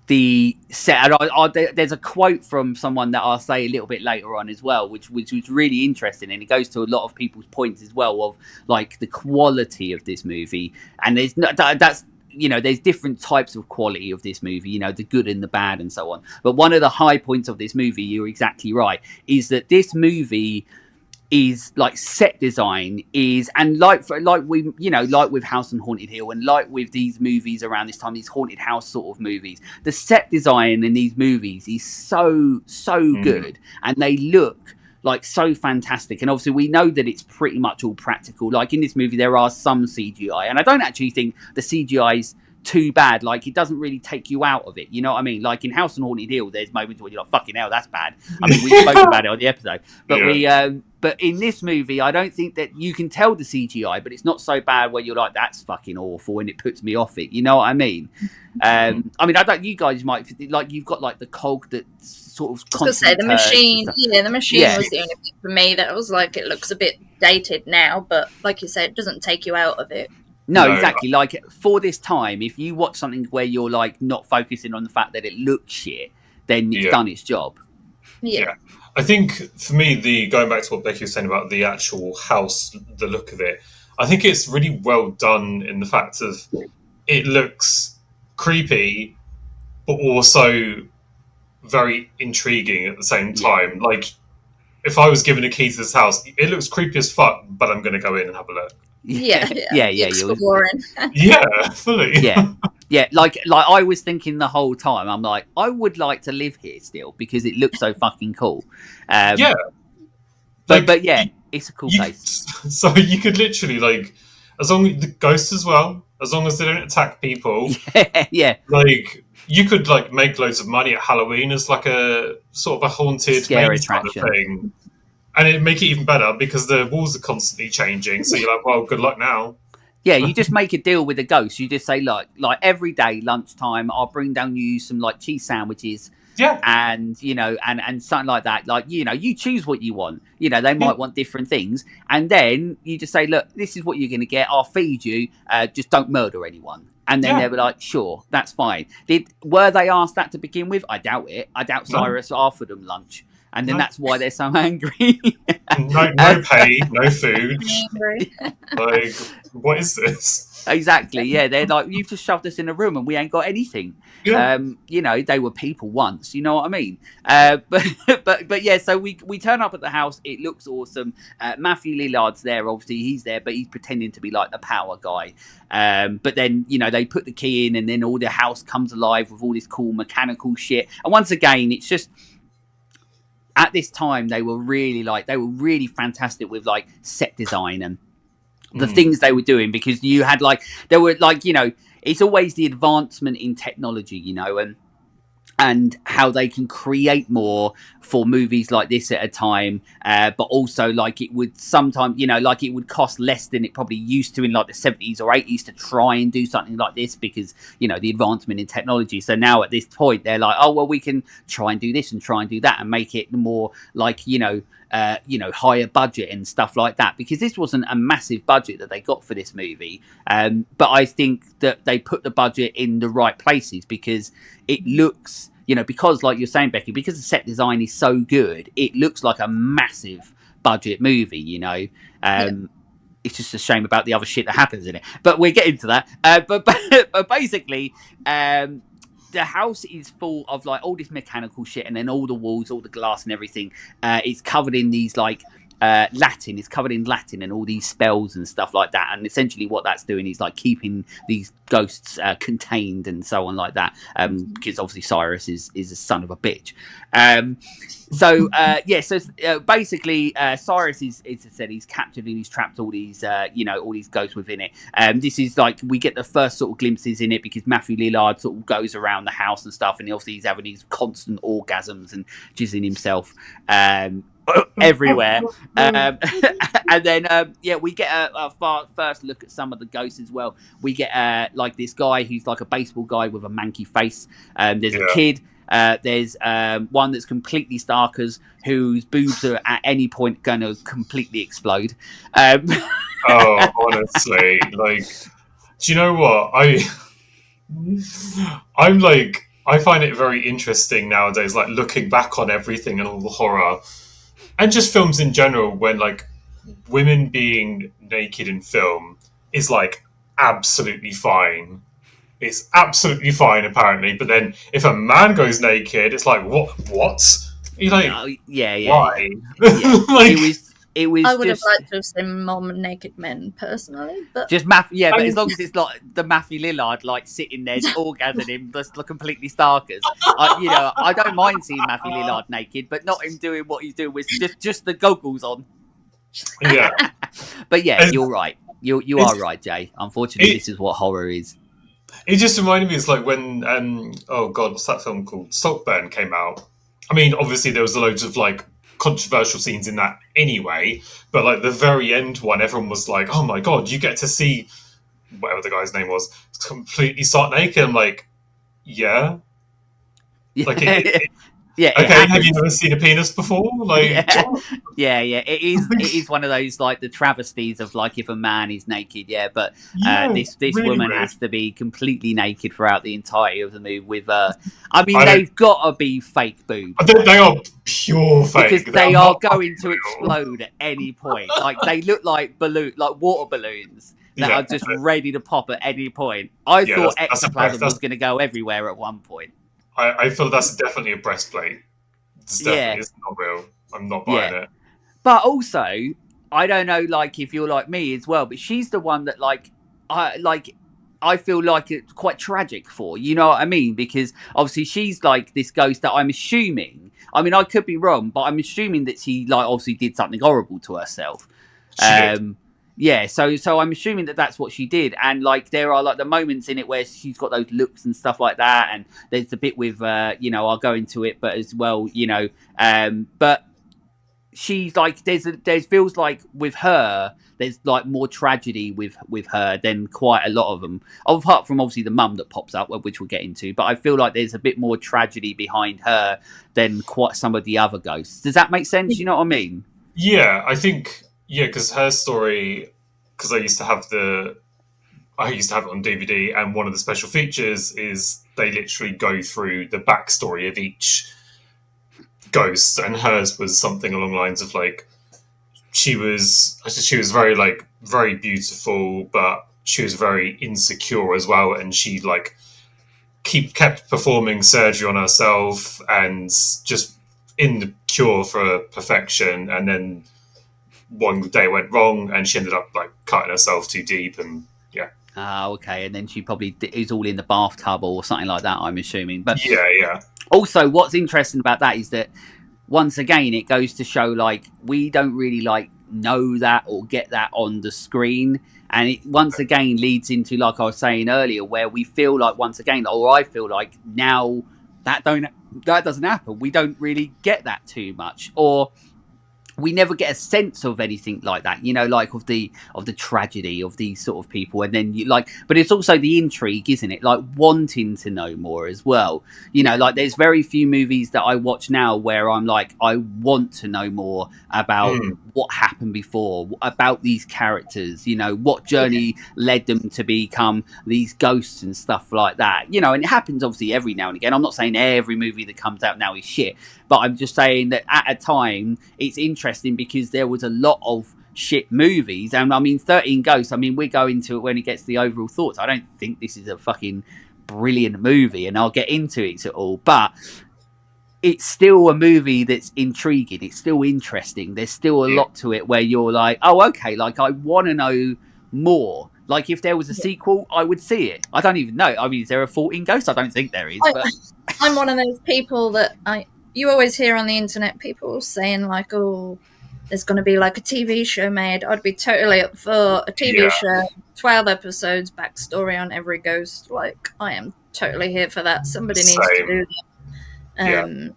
the set. And there's a quote from someone that I'll say a little bit later on as well, which was really interesting, and it goes to a lot of people's points as well of like the quality of this movie. And there's no, that's, you know, there's different types of quality of this movie, you know, the good and the bad and so on. But one of the high points of this movie, you're exactly right, is that this movie is like set design is, and like we, you know, like with House on Haunted Hill and like with these movies around this time, these haunted house sort of movies, the set design in these movies is so good, and they look like so fantastic. And obviously we know that it's pretty much all practical. Like in this movie there are some CGI, and I don't actually think the CGI's too bad. Like it doesn't really take you out of it, you know what I mean? Like in House on Haunted Hill there's moments where you're like, fucking hell, that's bad. I mean, we spoke about it on the episode, but but in this movie I don't think that you can tell the CGI, but it's not so bad where you're like, that's fucking awful, and it puts me off it, you know what I mean? I mean, I don't, you guys might like, you've got like the cog that sort of constantly the machine was the only thing for me that was like, it looks a bit dated now, but like you said, it doesn't take you out of it. No, exactly. Like for this time, if you watch something where you're like not focusing on the fact that it looks shit, then it's done its job. Yeah. I think for me, going back to what Becky was saying about the actual house, the look of it, I think it's really well done in the fact of it looks creepy, but also very intriguing at the same time. Like if I was given a key to this house, it looks creepy as fuck, but I'm going to go in and have a look. Yeah. Exploring. Yeah, fully. Yeah, like I was thinking the whole time, I'm like, I would like to live here still because it looks so fucking cool. But yeah, it's a cool place. So you could literally, like, as long as the ghosts as well, as long as they don't attack people. Yeah. Like you could like make loads of money at Halloween as like a sort of a haunted scary attraction kind of thing. And it'd make it even better because the walls are constantly changing. So you're like, well, good luck now. Yeah, you just make a deal with the ghost. You just say, look, like every day lunchtime, I'll bring down you some like cheese sandwiches. Yeah. And, you know, and something like that. Like, you know, you choose what you want. You know, they might want different things. And then you just say, look, this is what you're going to get. I'll feed you. Just don't murder anyone. And then they were like, sure, that's fine. Were they asked that to begin with? I doubt it. I doubt Cyrus offered them lunch. And then that's why they're so angry. no pay, no food. Like, what is this? Exactly, yeah. They're like, you've just shoved us in a room and we ain't got anything. Yeah. You know, they were people once, you know what I mean? But yeah, so we turn up at the house. It looks awesome. Matthew Lillard's there, obviously he's there, but he's pretending to be like the power guy. But then, you know, they put the key in and then all the house comes alive with all this cool mechanical shit. And once again, it's just... At this time, they were really fantastic with like set design and the things they were doing, because you had like, there were like, you know, it's always the advancement in technology, you know, and and how they can create more for movies like this at a time, but also like it would sometimes, like it would cost less than it probably used to in like the 70s or 80s to try and do something like this because, the advancement in technology. So now at this point, they're like, oh, well, we can try and do this and try and do that and make it more like, higher budget and stuff like that, because this wasn't a massive budget that they got for this movie. But I think that they put the budget in the right places because it looks, because like you're saying, Becky, because the set design is so good, it looks like a massive budget movie, It's just a shame about the other shit that happens in it. But we'll get into that. But basically, the house is full of like all this mechanical shit, and then all the walls, all the glass and everything, it's covered in these like Latin. It's covered in Latin and all these spells and stuff like that. And essentially what that's doing is like keeping these ghosts contained and so on like that, because obviously Cyrus is a son of a bitch. So basically Cyrus is, as I said, he's captured and he's trapped all these all these ghosts within it. This is like we get the first sort of glimpses in it because Matthew Lillard sort of goes around the house and stuff, and obviously he's having these constant orgasms and jizzing himself everywhere. And then we get a first look at some of the ghosts as well. We get like this guy who's like a baseball guy with a manky face. There's a kid. There's one that's completely starkers, whose boobs are at any point going to completely explode. Oh, honestly, like, do you know what? I'm like, I find it very interesting nowadays, like looking back on everything and all the horror, and just films in general, when like women being naked in film is like absolutely fine. It's absolutely fine, apparently. But then if a man goes naked, it's like, what? You're like, why? Yeah. Like, it was. I would have liked to have seen more naked men, personally. But just but as long as it's not the Matthew Lillard like sitting there orgasming him, just completely starkers. I don't mind seeing Matthew Lillard naked, but not him doing what he's doing with just the goggles on. Yeah. But yeah, you're right. You are right, Jay. Unfortunately, this is what horror is. It just reminded me, it's like when, oh god, what's that film called? Saltburn came out. I mean, obviously there was loads of like controversial scenes in that anyway, but like the very end one, everyone was like, oh my god, you get to see whatever the guy's name was completely stark naked. I'm like, yeah. Like, yeah. Okay, have you never seen a penis before? Like, yeah. It is one of those like the travesties of like if a man is naked, but this really woman has to be completely naked throughout the entirety of the movie. With they've got to be fake boobs. They are pure fake because they are going to explode at any point. Like they look like water balloons that are just ready to pop at any point. I thought ectoplasm was going to go everywhere at one point. I feel that's definitely a breastplate. It's definitely it's not real. I'm not buying it. But also, I don't know, like if you're like me as well, but she's the one that I feel like it's quite tragic for. You know what I mean? Because obviously she's like this ghost that I'm assuming. I mean, I could be wrong, but I'm assuming that she like obviously did something horrible to herself. Yeah, so I'm assuming that that's what she did, and like there are like the moments in it where she's got those looks and stuff like that, and there's the bit with I'll go into it, but as well, but she's like there's feels like with her there's like more tragedy with her than quite a lot of them, apart from obviously the mum that pops up, which we'll get into. But I feel like there's a bit more tragedy behind her than quite some of the other ghosts. Does that make sense? You know what I mean? Yeah, I think. Yeah, because her story, because I used to have it on DVD, and one of the special features is they literally go through the backstory of each ghost, and hers was something along the lines of like she was very like very beautiful, but she was very insecure as well, and she like kept performing surgery on herself and just in the cure for perfection, and then one day went wrong and she ended up like cutting herself too deep, and okay, and then she probably is all in the bathtub or something like that, I'm assuming. But yeah also what's interesting about that is that once again it goes to show like we don't really like know that or get that on the screen, and it once again leads into, like I was saying earlier, where we feel like once again, or I feel like now that doesn't happen. We don't really get that too much, or we never get a sense of anything like that, like of the tragedy of these sort of people. And then but it's also the intrigue, isn't it? Like wanting to know more as well. Like there's very few movies that I watch now where I'm like, I want to know more about what happened before, about these characters, what journey led them to become these ghosts and stuff like that. And it happens obviously every now and again. I'm not saying every movie that comes out now is shit, but I'm just saying that at a time it's interesting because there was a lot of shit movies. And I mean, 13 Ghosts, we'll go into it when it gets to the overall thoughts. I don't think this is a fucking brilliant movie, and I'll get into it at all. But it's still a movie that's intriguing. It's still interesting. There's still a lot to it where you're like, oh, okay, like I want to know more. Like if there was a sequel, I would see it. I don't even know. Is there a 14 Ghosts? I don't think there is. But I'm one of those people that you always hear on the internet people saying like, oh, there's going to be like a TV show made. I'd be totally up for a TV show, 12 episodes, backstory on every ghost. Like, I am totally here for that. Somebody needs to do that.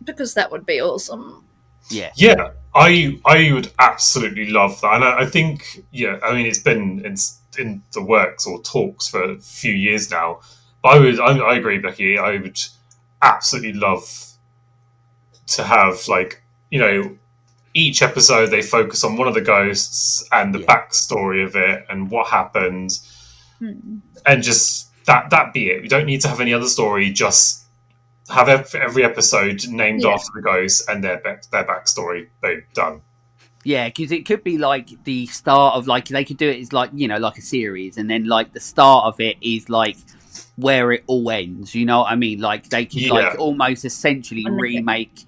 Because that would be awesome. Yeah. Yeah, I would absolutely love that. And I think, it's been in the works or talks for a few years now. But I agree, Becky. I would absolutely love to have, like, each episode they focus on one of the ghosts and the backstory of it and what happened, and just that be it. We don't need to have any other story. Just have every episode named after the ghosts and their backstory. Boom, done. Yeah, because it could be like the start of like they could do it as like like a series, and then like the start of it is like where it all ends. You know what I mean? Like they could like almost essentially remake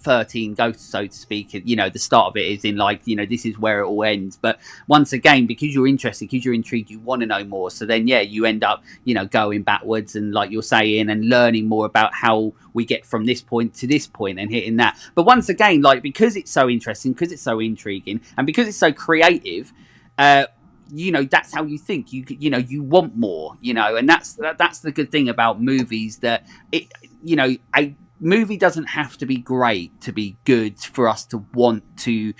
13 Ghosts, so to speak. The start of it is in like this is where it all ends. But once again, because you're interested, because you're intrigued, you want to know more. So then you end up going backwards and like you're saying and learning more about how we get from this point to this point and hitting that. But once again, like because it's so interesting, because it's so intriguing, and because it's so creative, that's how you think. You want more, and that's the good thing about movies, that a movie doesn't have to be great to be good for us to want to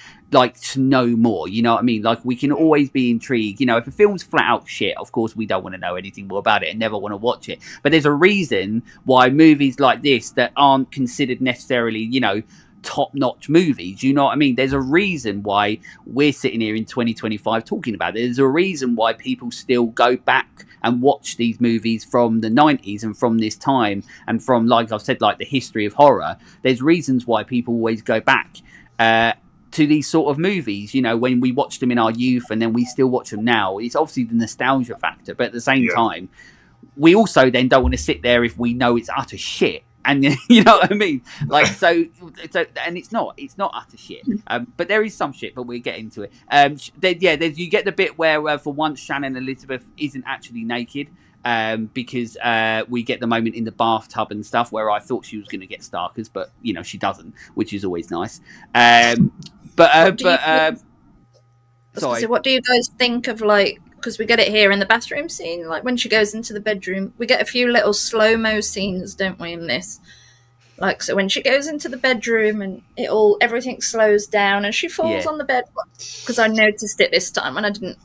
know more. You know what I mean? Like we can always be intrigued. If a film's flat out shit, of course we don't want to know anything more about it and never want to watch it. But there's a reason why movies like this that aren't considered necessarily, top-notch movies, you know what I mean? There's a reason why we're sitting here in 2025 talking about it. There's a reason why people still go back and watch these movies from the 90s and from this time and from, like I've said, like the history of horror. There's reasons why people always go back to these sort of movies, when we watched them in our youth and then we still watch them now. It's obviously the nostalgia factor, but at the same time, we also then don't want to sit there if we know it's utter shit. And you know what I mean? Like, so and it's not utter shit. But there is some shit, but we'll get into it. You get the bit where, for once, Shannon Elizabeth isn't actually naked, because we get the moment in the bathtub and stuff where I thought she was going to get Starkers, but, she doesn't, which is always nice. Sorry. So what do you guys think of, like, because we get it here in the bathroom scene, like when she goes into the bedroom, we get a few little slow-mo scenes, don't we, in this? Like, so when she goes into the bedroom and everything slows down and she falls on the bed, because I noticed it this time and I didn't.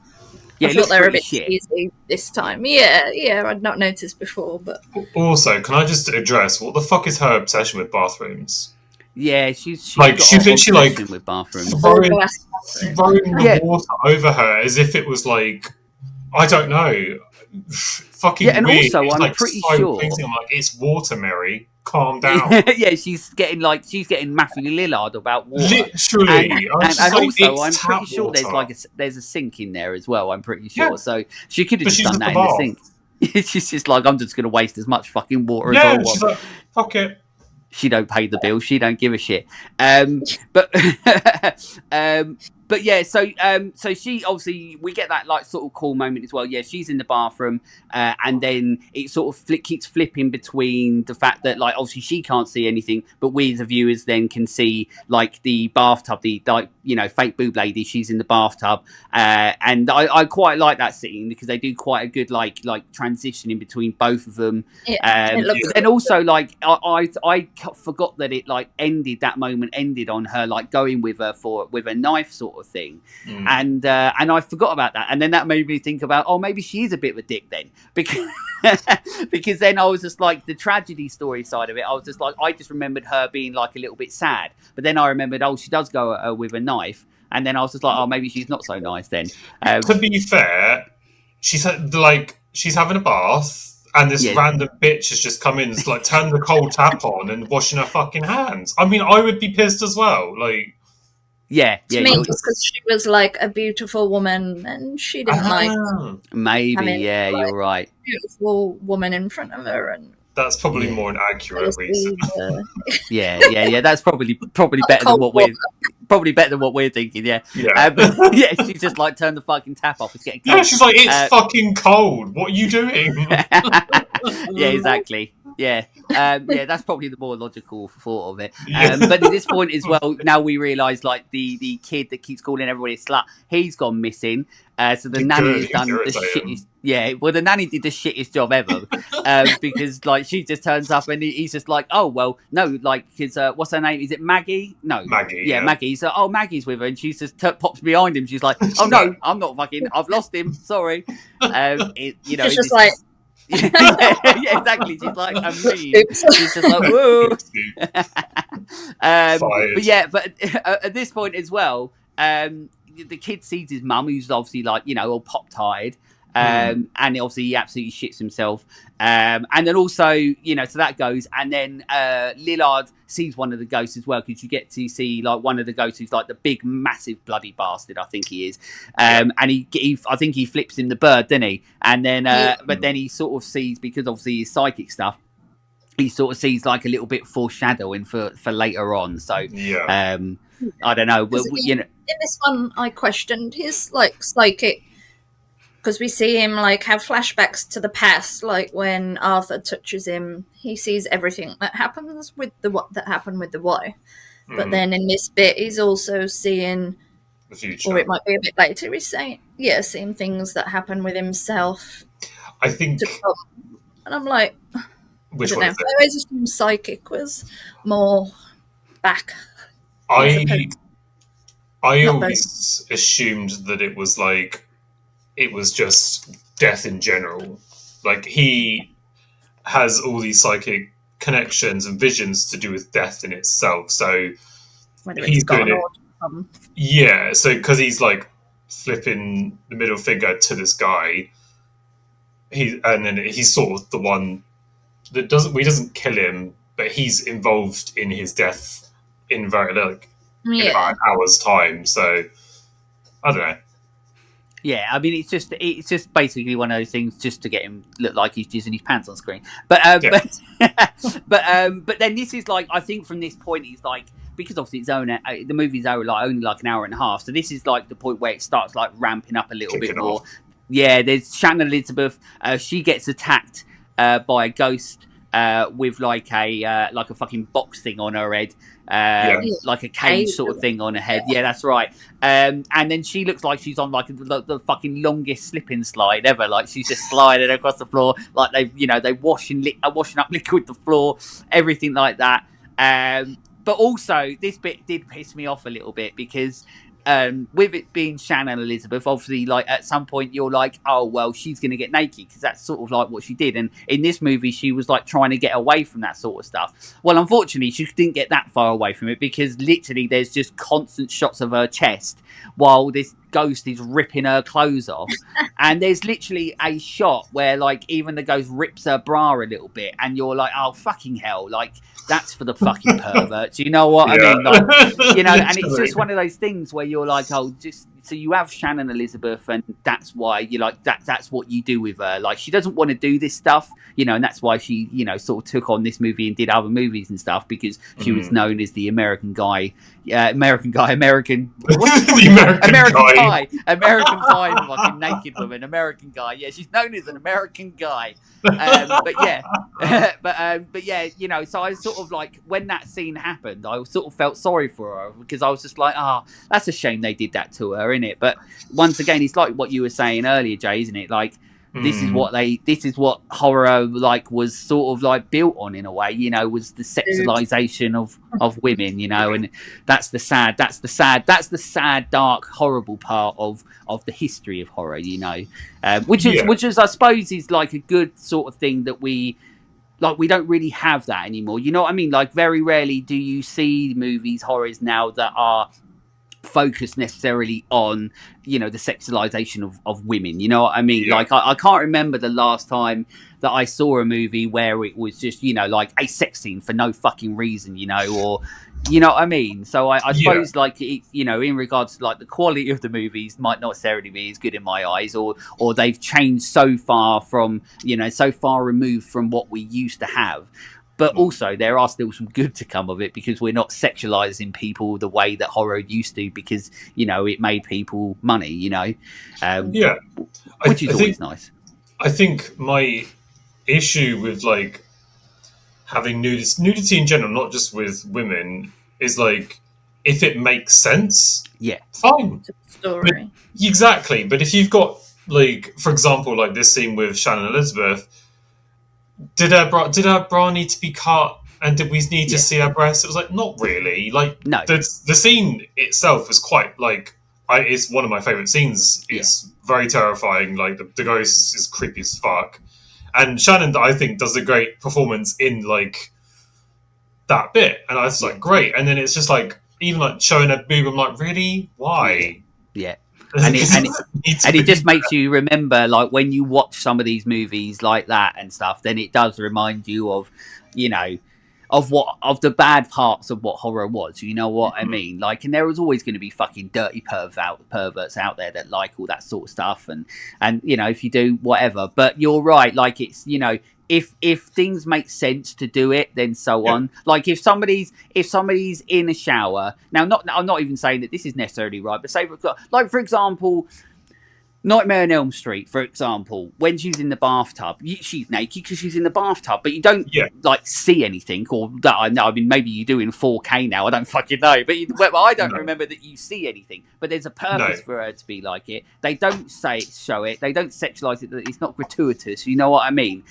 I thought they were a bit cheesy this time. Yeah, I'd not noticed before. But also, can I just address what the fuck is her obsession with bathrooms? Yeah, she's like she's literally like with bathrooms, throwing the water over her as if it was like, I don't know, fucking and weird. Also, I'm pretty sure. I'm like, it's water, Mary. Calm down. She's getting Matthew Lillard about water. Literally, and also, I'm pretty sure there's a sink in there as well. I'm pretty sure. So she could have just done that in the sink. She's just like, I'm just going to waste as much fucking water as I want. She's like, fuck it. She don't pay the bill. She don't give a shit. But But yeah, so she obviously, we get that like sort of cool moment as well. Yeah, she's in the bathroom, and then it sort of keeps flipping between the fact that like obviously she can't see anything, but we as the viewers then can see like the bathtub, the like fake boob lady. She's in the bathtub, and I quite like that scene because they do quite a good like transition in between both of them. Yeah, But then also like I forgot that it like that moment ended on her like going with a knife sort of thing, and I forgot about that, and then that made me think about maybe she is a bit of a dick then, because because then I was just like the tragedy story side of it. I was just like I just remembered her being like a little bit sad, but then I remembered she does go with a knife, and then I was just like maybe she's not so nice then. To be fair, she's having a bath. And this random bitch has just come in and like turned the cold tap on and washing her fucking hands. I mean, I would be pissed as well. Like, yeah. To me, it's because she was like a beautiful woman, and she didn't like maybe. having, You're right. Beautiful woman in front of her, and that's probably more an accurate reason. Yeah. That's probably better than what we're thinking. Yeah. She's just like turned the fucking tap off. It's getting cold. Yeah, she's like, it's fucking cold. What are you doing? Yeah, exactly. Yeah, that's probably the more logical thought of it. But at this point as well, now we realise like the kid that keeps calling everybody a slut, he's gone missing. So the nanny has done the shittest. Yeah, well, the nanny did the shittest job ever because like she just turns up and he's just like, oh well, no, like his what's her name? Is it Maggie? No, Maggie. Yeah, Maggie. So Maggie's with her, and she just pops behind him. She's like, oh no, I'm not fucking. I've lost him. Sorry. She's just like. Yeah, exactly. She's like, I'm mean. She's just like, whoa. But at this point as well, the kid sees his mum, who's obviously like, all pop-tied. And obviously he absolutely shits himself. And then also, so that goes. And then Lillard sees one of the ghosts as well, because you get to see like one of the ghosts who's like the big, massive, bloody bastard, I think he is. And I think he flips him the bird, doesn't he? And then, but then he sort of sees, because obviously his psychic stuff, he sort of sees like a little bit foreshadowing for later on. So, I don't know. In this one, I questioned his like psychic. Because we see him like have flashbacks to the past, like when Arthur touches him, he sees everything that happens with that happened with the wife. But then in this bit, he's also seeing the future, or it might be a bit later. He's seeing things that happen with himself. I think, and I'm like, which I one? I always assumed psychic was more back. I always assumed that it was like. It was just death in general. Like, he has all these psychic connections and visions to do with death in itself. So he's doing it. Yeah, so because he's like flipping the middle finger to this guy, and then he's sort of the one that doesn't kill him, but he's involved in his death in about an hour's time. So I don't know. Yeah, I mean, it's just basically one of those things just to get him look like he's using his pants on screen. But then this is like, I think from this point he's like, because obviously the movie's only like an hour and a half, so this is like the point where it starts like ramping up a little bit more. Yeah, there's Shannon Elizabeth. She gets attacked by a ghost with like a fucking box thing on her head. Like a cage sort of thing on her head. Yeah, that's right. And then she looks like she's on like the fucking longest slipping slide ever. Like she's just sliding across the floor. Like they're washing up liquid the floor, everything like that. But also this bit did piss me off a little bit because with it being Shannon Elizabeth, obviously, like at some point you're like, oh well, she's gonna get naked because that's sort of like what she did. And in this movie, she was like trying to get away from that sort of stuff. Well, unfortunately, she didn't get that far away from it because literally there's just constant shots of her chest while this ghost is ripping her clothes off. And there's literally a shot where like even the ghost rips her bra a little bit, and you're like, oh fucking hell, like that's for the fucking perverts. You know what I mean? Like, and it's just one of those things where you're like, oh, just you have Shannon Elizabeth, and that's why you like that's what you do with her. Like, she doesn't want to do this stuff, and that's why she sort of took on this movie and did other movies and stuff, because she was known as the American guy. American Pie, fucking naked woman, American guy. Yeah, she's known as an American guy. But yeah, so I sort of like, when that scene happened, I sort of felt sorry for her, because I was just like, that's a shame they did that to her, innit? But once again, it's like what you were saying earlier, Jay, isn't it? Like, this is what horror like was sort of like built on, in a way, was the sexualization of women, and that's the sad, dark, horrible part of the history of horror, which is I suppose is like a good sort of thing that we don't really have that anymore. You know what I mean? Like, very rarely do you see movies, horrors now that are focused necessarily on the sexualization of women, you know what I mean? Like, I can't remember the last time that I saw a movie where it was just like a sex scene for no fucking reason, or you know what I mean? So I suppose like it, in regards to like the quality of the movies might not necessarily be as good in my eyes, or they've changed so far from so far removed from what we used to have. But also, there are still some good to come of it, because we're not sexualizing people the way that horror used to, because, it made people money, which is always nice. I think my issue with, like, having nudity in general, not just with women, is, like, if it makes sense, fine. It's a story. Exactly. But if you've got, like, for example, like this scene with Shannon Elizabeth, did her bra need to be cut, and did we need to see her breasts? It was like, not really. Like, no. The scene itself was quite, like, it's one of my favourite scenes. It's very terrifying. Like, the ghost is creepy as fuck. And Shannon, I think, does a great performance in, like, that bit. And I was like, great. And then it's just, like, even, like, showing her boob, I'm like, really? Why? Yeah. And it just makes you remember, like, when you watch some of these movies like that and stuff, then it does remind you of, of the bad parts of what horror was. You know what I mean? Like, and there was always going to be fucking dirty perverts out there that like all that sort of stuff, and if you do whatever. But you're right, like, it's if things make sense to do it, then so on. Like, if somebody's in a shower now, I'm not even saying that this is necessarily right, but say, like, for example, Nightmare on Elm Street, for example, when she's in the bathtub, she's naked because she's in the bathtub, but you don't like see anything, or that I know. I mean, maybe you do in 4K now. I don't fucking know, but I don't remember that you see anything. But there's a purpose for her to be like it. They don't show it. They don't sexualize it. It's not gratuitous. You know what I mean?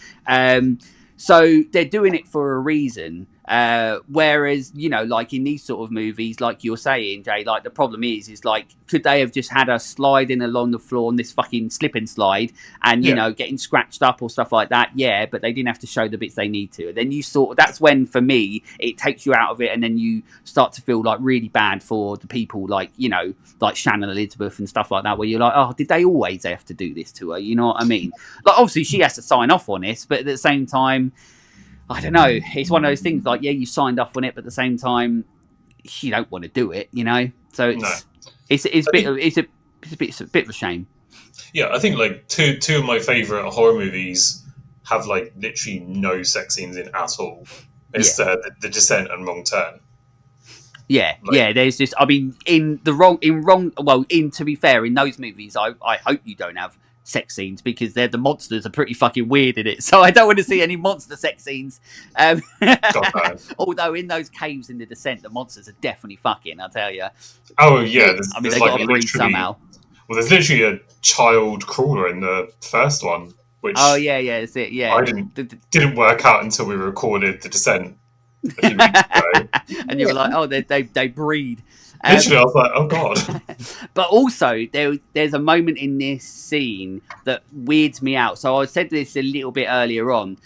So they're doing it for a reason. Whereas, like in these sort of movies, like you're saying, Jay, like the problem is like, could they have just had her sliding along the floor on this fucking slip and slide and, getting scratched up or stuff like that? Yeah, but they didn't have to show the bits they need to. And then that's when, for me, it takes you out of it, and then you start to feel like really bad for the people like, like Shannon Elizabeth and stuff like that, where you're like, oh, did they always have to do this to her? You know what I mean? Like, obviously she has to sign off on this, but at the same time, I don't know. It's one of those things like, you signed up on it, but at the same time, you don't want to do it, So it's a bit of a shame. Yeah, I think like two of my favourite horror movies have like literally no sex scenes in at all. It's the Descent and Wrong Turn. Yeah, there's just, I mean, to be fair, in those movies, I hope you don't have sex scenes, because the monsters are pretty fucking weird in it, so I don't want to see any monster sex scenes. Although in those caves in the Descent, the monsters are definitely fucking, I'll tell you. Oh yeah, I mean, they got to breathe somehow. Well, there's literally a child crawler in the first one, which that's it. Yeah, I didn't work out until we recorded the Descent a few weeks ago. And you were like, oh, they breed. Literally, I was like, oh god. But also, there's a moment in this scene that weirds me out. So I said this a little bit earlier on.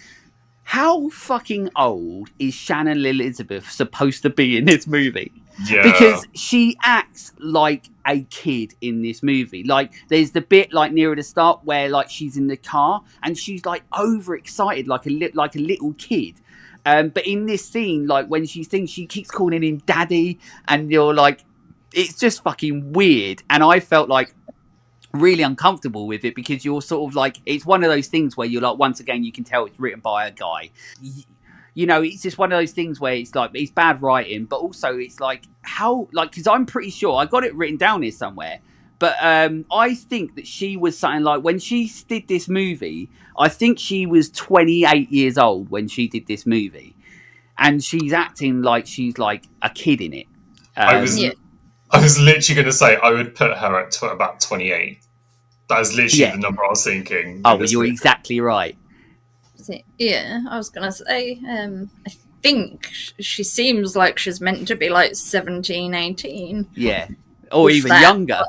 How fucking old is Shannon Elizabeth supposed to be in this movie? Yeah. Because she acts like a kid in this movie. Like, there's the bit like near the start where like she's in the car and she's like overexcited, like a little kid. But in this scene, like when she thinks, she keeps calling him daddy, and you're like, it's just fucking weird, and I felt like really uncomfortable with it because you're sort of like, it's one of those things where you're like, once again, you can tell it's written by a guy. You know, it's just one of those things where it's like, it's bad writing, but also it's like, how, like, because I'm pretty sure I got it written down here somewhere, but I think that she was something like, when she did this movie, I think she was 28 years old when she did this movie, and she's acting like she's like a kid in it. I was literally going to say I would put her at about 28. That is literally the number I was thinking. Oh, well, you're exactly right. Yeah, I was gonna say, I think she seems like she's meant to be like 17, 18. Yeah, or even younger.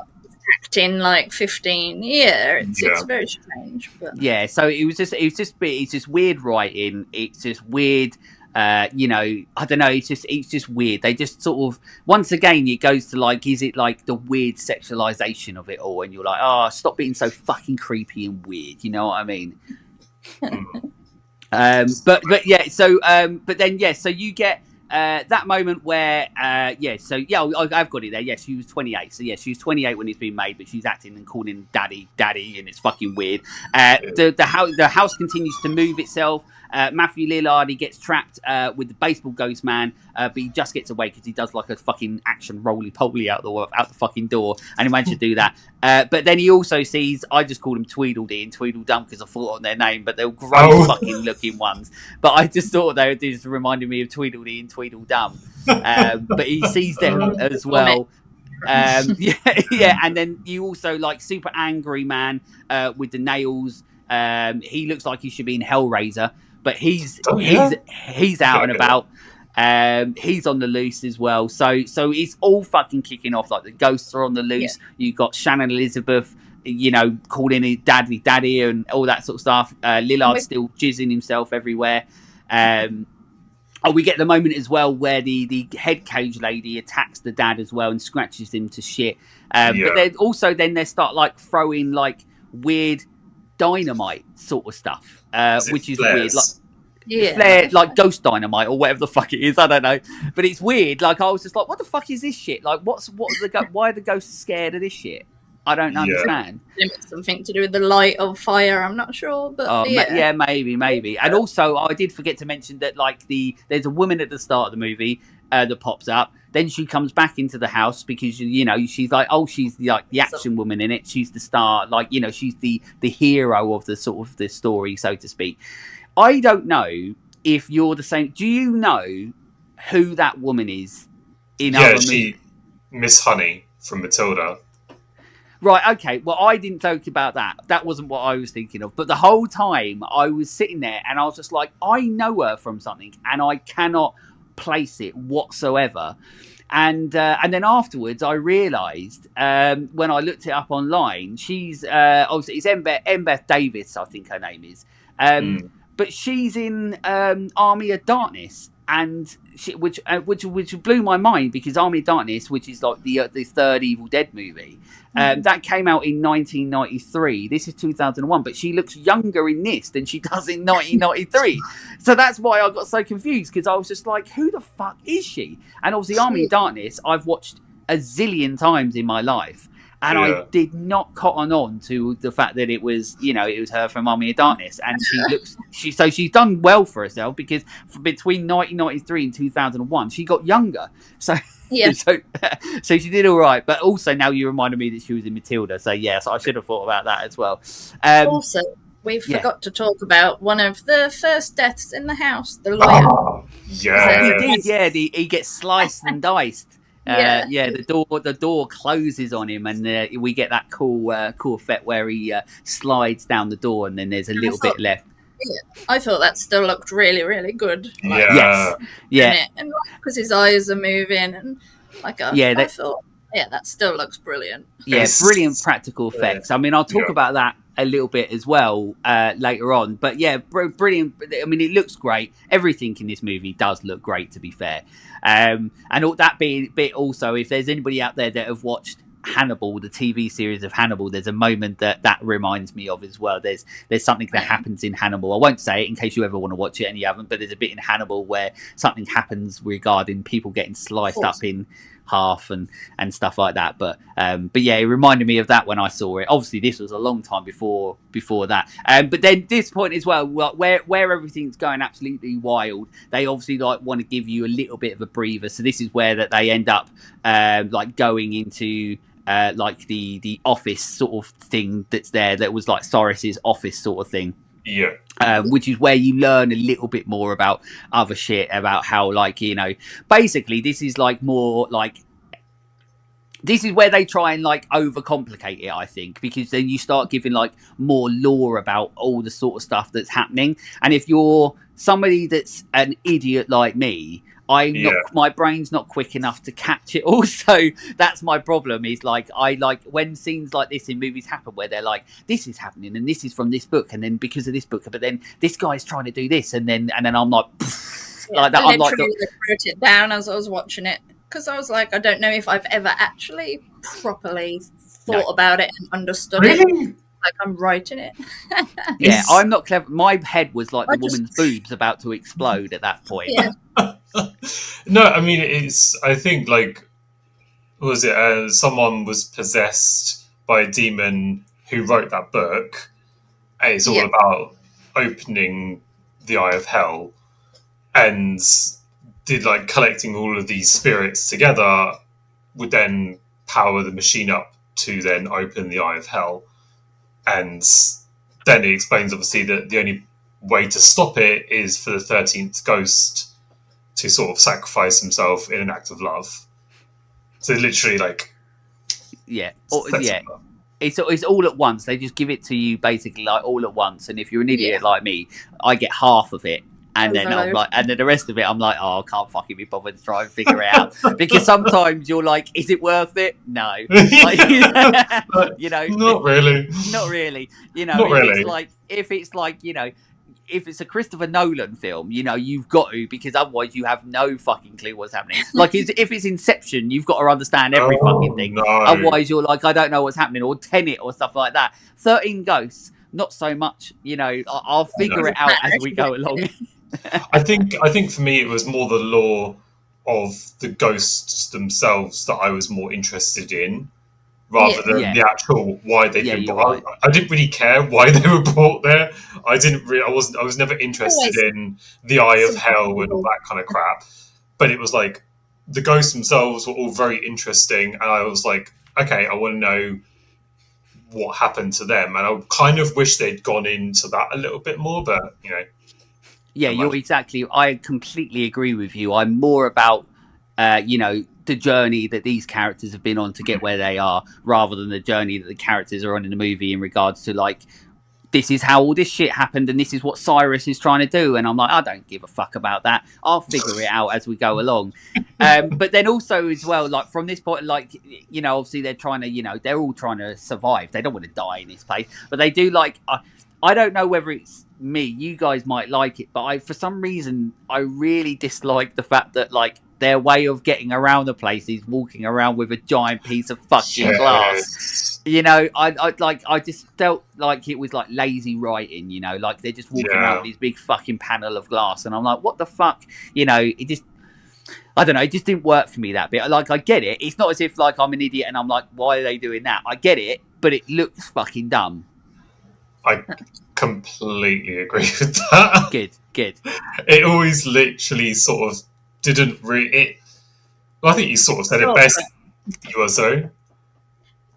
Acting like 15. Yeah, it's very strange. But yeah, so it's just weird writing. It's just weird. You know, I don't know. It's just weird. They just sort of, once again, it goes to like, is it like the weird sexualization of it all? And you're like, oh, stop being so fucking creepy and weird. You know what I mean? But yeah, so but then so you get that moment where I've got it there. Yes, she was 28. So she was 28 when it's been made, but she's acting and calling him daddy, and it's fucking weird. The house continues to move itself. Matthew Lillard, he gets trapped with the baseball ghost man, but he just gets away because he does like a fucking action roly-poly out the fucking door, and he managed to do that. But then he also sees, I just called them Tweedledee and Tweedledum because I thought on their name, but they're gross fucking looking ones. But I just thought they were just reminding me of Tweedledee and Tweedledum. But he sees them as well. And then you also like super angry man with the nails. He looks like he should be in Hellraiser, but he's out and about. He's on the loose as well. So it's all fucking kicking off. Like the ghosts are on the loose. Yeah. You've got Shannon Elizabeth, you know, calling it daddy and all that sort of stuff. Lillard's still jizzing himself everywhere. We get the moment as well where the head cage lady attacks the dad as well and scratches him to shit. But then also they start like throwing like weird dynamite sort of stuff, which is weird. Like, flare, like ghost dynamite or whatever the fuck it is. I don't know, but it's weird. Like I was just like, what the fuck is this shit? Like, why are the ghosts scared of this shit? I don't understand. It's something to do with the light of fire. I'm not sure, but maybe. And also, I did forget to mention that like there's a woman at the start of the movie that pops up. Then she comes back into the house because you know she's like, she's like the action woman in it. She's the star, like you know, she's the hero of the sort of the story, so to speak. I don't know if you're the same. Do you know who that woman is in other movies? Miss Honey from Matilda. Right, okay. Well, I didn't think about that. That wasn't what I was thinking of. But the whole time I was sitting there and I was just like, I know her from something and I cannot place it whatsoever. And then afterwards I realised when I looked it up online, she's obviously it's Embeth Davis, I think her name is. But she's in Army of Darkness, and which blew my mind because Army of Darkness, which is like the third Evil Dead movie, that came out in 1993. This is 2001, but she looks younger in this than she does in 1993. So that's why I got so confused because I was just like, who the fuck is she? And obviously, Army of Darkness, I've watched a zillion times in my life. And I did not cotton on to the fact that it was her from Army of Darkness. And she's done well for herself because between 1993 and 2001, she got younger. So she did all right. But also now you reminded me that she was in Matilda. So yes, I should have thought about that as well. Also, we forgot to talk about one of the first deaths in the house, the lawyer. Oh, yeah. He did, he gets sliced and diced. The door closes on him, and we get that cool effect where he slides down the door, and then there's a little bit left. Yeah, I thought that still looked really, really good. Like, and because his eyes are moving, and I thought, that still looks brilliant. Yeah, brilliant practical effects. I mean, I'll talk about that a little bit as well later on. But yeah, brilliant. I mean, it looks great. Everything in this movie does look great, to be fair. And all that being bit also, if there's anybody out there that have watched Hannibal, the TV series of Hannibal, there's a moment that reminds me of as well. There's something that happens in Hannibal. I won't say it in case you ever want to watch it and you haven't, but there's a bit in Hannibal where something happens regarding people getting sliced up in path and stuff like that. But yeah, it reminded me of that when I saw it. Obviously, this was a long time before that. But then this point as well, where everything's going absolutely wild, they obviously like want to give you a little bit of a breather. So this is where that they end up like going into like the office sort of thing that's there. That was like Cyrus's office sort of thing. Yeah. Which is where you learn a little bit more about other shit, about how, like, you know, basically this is like more like, this is where they try and like overcomplicate it, I think, because then you start giving like more lore about all the sort of stuff that's happening. And if you're somebody that's an idiot like me, my brain's not quick enough to catch it all. So that's my problem, is like, I like when scenes like this in movies happen where they're like, this is happening and this is from this book, and then because of this book, but then this guy's trying to do this, and then I'm like, like that. I I'm like, wrote it down as I was watching it, because I was like, I don't know if I've ever actually properly thought about it and understood it. Like, I'm writing it. Yeah, I'm not clever. My head was like the woman's boobs about to explode at that point. Yeah. No, I mean, I think, like, was it someone was possessed by a demon who wrote that book, and it's all about opening the Eye of Hell, and did like collecting all of these spirits together would then power the machine up to then open the Eye of Hell. And then it explains, obviously, that the only way to stop it is for the 13th ghost to sort of sacrifice himself in an act of love. So literally, like, it's all at once. They just give it to you basically like all at once. And if you're an idiot like me, I get half of it. And then I'm like, and then the rest of it, I'm like, oh, I can't fucking be bothered to try and figure it out, because sometimes you're like, is it worth it? No, like, you know, not really. You know, if it's like, you know, if it's a Christopher Nolan film, you know, you've got to, because otherwise you have no fucking clue what's happening. Like, if it's Inception, you've got to understand every fucking thing. No. Otherwise, you're like, I don't know what's happening, or Tenet or stuff like that. 13 Ghosts, not so much. You know, I'll figure it out as we go along. I think for me it was more the lore of the ghosts themselves that I was more interested in, rather than the actual why they've been brought. I didn't really care why they were brought there. I was never interested in the Eye of Hell and all that kind of crap. But it was like the ghosts themselves were all very interesting, and I was like, okay, I want to know what happened to them, and I kind of wish they'd gone into that a little bit more, but you know. Yeah, you're exactly. I completely agree with you. I'm more about, you know, the journey that these characters have been on to get where they are, rather than the journey that the characters are on in the movie in regards to, like, this is how all this shit happened and this is what Cyrus is trying to do. And I'm like, I don't give a fuck about that. I'll figure it out as we go along. But then also as well, like, from this point, like, you know, obviously they're trying to, you know, they're all trying to survive. They don't want to die in this place, but they do, like, I don't know whether it's me, you guys might like it, but for some reason, I really dislike the fact that, like, their way of getting around the place is walking around with a giant piece of fucking glass. You know, I just felt like it was like lazy writing, you know, like they're just walking around with this big fucking panel of glass, and I'm like, what the fuck? You know, it just, I don't know, it just didn't work for me that bit. Like, I get it. It's not as if, like, I'm an idiot and I'm like, why are they doing that? I get it, but it looks fucking dumb. I completely agree with that. Good. It always literally sort of didn't really. I think you sort of said it best. You were so.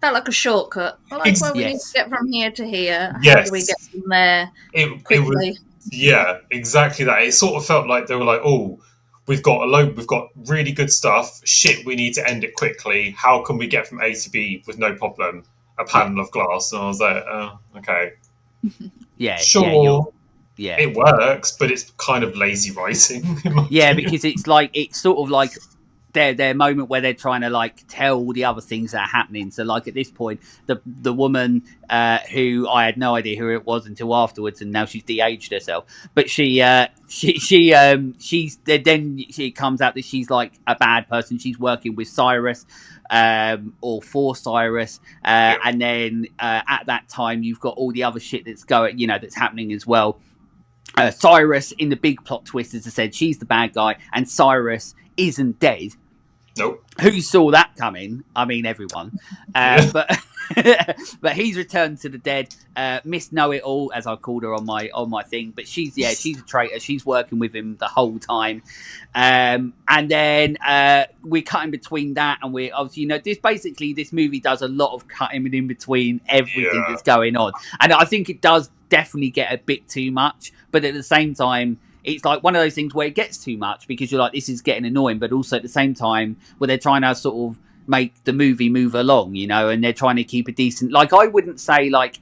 Felt like a shortcut. Like, well, we need to get from here to here. Yes. How do we get from there quickly? Exactly that. It sort of felt like they were like, oh, we've got really good stuff. Shit, we need to end it quickly. How can we get from A to B with no problem? A panel of glass. And I was like, oh, okay. Yeah, sure. Yeah, it works, but it's kind of lazy writing. Because it's like, it's sort of like their moment where they're trying to, like, tell all the other things that are happening. So, like, at this point, the woman who I had no idea who it was until afterwards, and now she's de-aged herself. But she comes out that she's like a bad person. She's working with Cyrus. Or for Cyrus, and then at that time you've got all the other shit that's going, you know, that's happening as well. Cyrus, in the big plot twist, as I said, she's the bad guy, and Cyrus isn't dead. Nope. Who saw that coming? I mean, everyone. Yeah. But but he's returned to the dead. Miss Know It All, as I called her on my thing. But she's a traitor. She's working with him the whole time. And then we're cutting between that, and we're obviously, this movie does a lot of cutting in between everything that's going on, and I think it does definitely get a bit too much. But at the same time, it's like one of those things where it gets too much because you're like, this is getting annoying, but also at the same time, where they're trying to sort of make the movie move along, and they're trying to keep a decent. Like, I wouldn't say, like,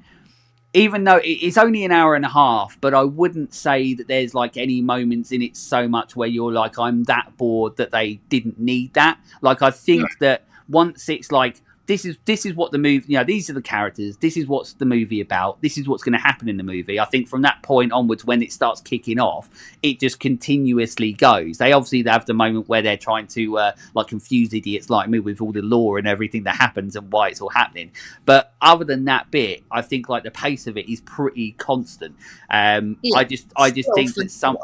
even though it's only an hour and a half, but I wouldn't say that there's like any moments in it so much where you're like, I'm that bored that they didn't need that. Like, I think that once it's like, this is what the movie, these are the characters, this is what's the movie about, this is what's going to happen in the movie. I think from that point onwards, when it starts kicking off, it just continuously goes. They obviously have the moment where they're trying to like confuse idiots like me with all the lore and everything that happens and why it's all happening. But other than that bit, I think like the pace of it is pretty constant. I just think that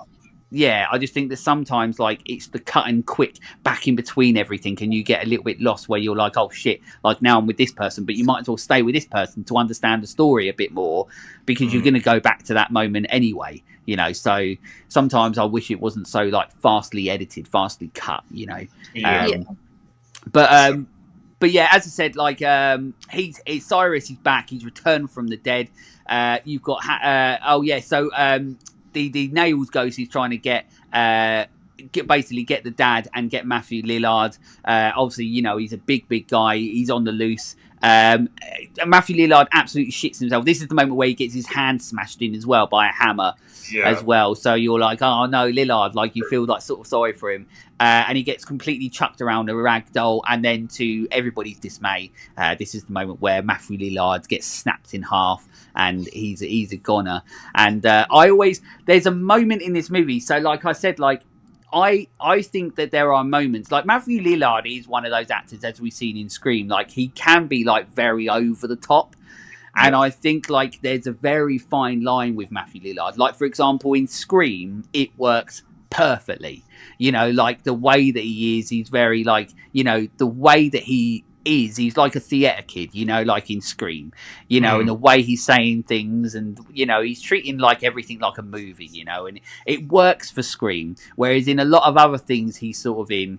I just think that sometimes, like, it's the cutting quick back in between everything, and you get a little bit lost where you're like, oh shit, like now I'm with this person, but you might as well stay with this person to understand the story a bit more, because you're going to go back to that moment anyway, so sometimes I wish it wasn't so like fastly edited, fastly cut, but yeah, as I said, like, Cyrus is back, he's returned from the dead. You've got the Nails Ghost. He's trying to get the dad and get Matthew Lillard. Obviously, he's a big guy. He's on the loose. Matthew Lillard absolutely shits himself. This is the moment where he gets his hand smashed in as well by a hammer as well. So you're like, oh no, Lillard, like you feel like sort of sorry for him. And he gets completely chucked around a rag doll, and then to everybody's dismay, this is the moment where Matthew Lillard gets snapped in half, and he's a goner. And there's a moment in this movie. So like I said, like I think that there are moments, like Matthew Lillard is one of those actors, as we've seen in Scream, like he can be like very over the top. And I think like there's a very fine line with Matthew Lillard. Like, for example, in Scream, it works perfectly. Like the way that he is, he's very like, the way that he is, he's like a theatre kid, like in Scream, and the way he's saying things, and, he's treating like everything like a movie, and it works for Scream. Whereas in a lot of other things he's sort of in,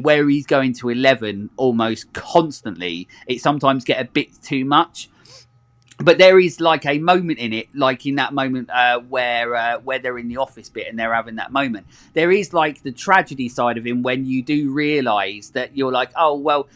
where he's going to 11 almost constantly, it sometimes get a bit too much. But there is like a moment in it, like in that moment where they're in the office bit and they're having that moment. There is like the tragedy side of him when you do realise that you're like, oh, well,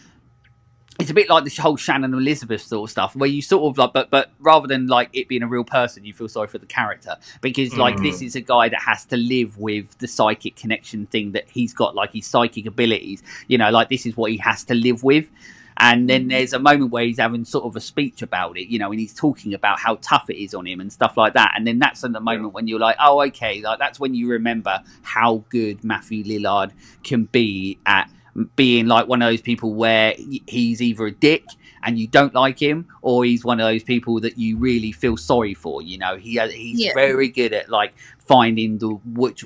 it's a bit like the whole Shannon and Elizabeth sort of stuff, where you sort of like, but rather than like it being a real person, you feel sorry for the character, because like this is a guy that has to live with the psychic connection thing that he's got, like his psychic abilities, like this is what he has to live with. And then there's a moment where he's having sort of a speech about it, and he's talking about how tough it is on him and stuff like that. And then that's the moment when you're like, oh, okay, like that's when you remember how good Matthew Lillard can be at being like one of those people where he's either a dick and you don't like him, or he's one of those people that you really feel sorry for. He's very good at like finding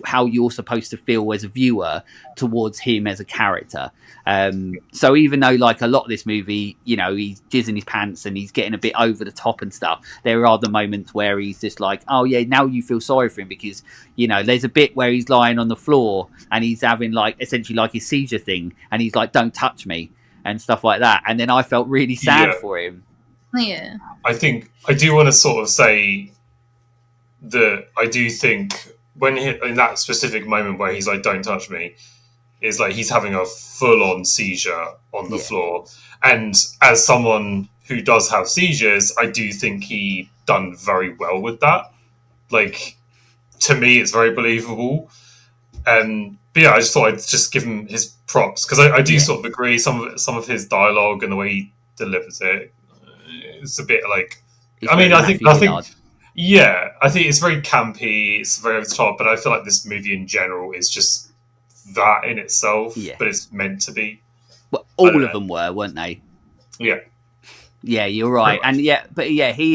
how you're supposed to feel as a viewer towards him as a character. So even though like a lot of this movie, he's jizzing his pants and he's getting a bit over the top and stuff, there are the moments where he's just like, oh yeah, now you feel sorry for him, because there's a bit where he's lying on the floor and he's having like essentially like his seizure thing, and he's like, don't touch me and stuff like that. And then I felt really sad for him. Yeah. I think I do want to sort of say that I do think when in that specific moment where he's like, don't touch me, is like he's having a full-on seizure on the floor. And as someone who does have seizures, I do think he done very well with that. Like, to me, it's very believable. But yeah, I just thought I'd just give him his props, because I do sort of agree some of his dialogue and the way he delivers it. It's a bit like, I think it's very campy, it's very over the top, but I feel like this movie in general is just that in itself, but it's meant to be. Well, all of them were, weren't they? Yeah. Yeah, you're right, and he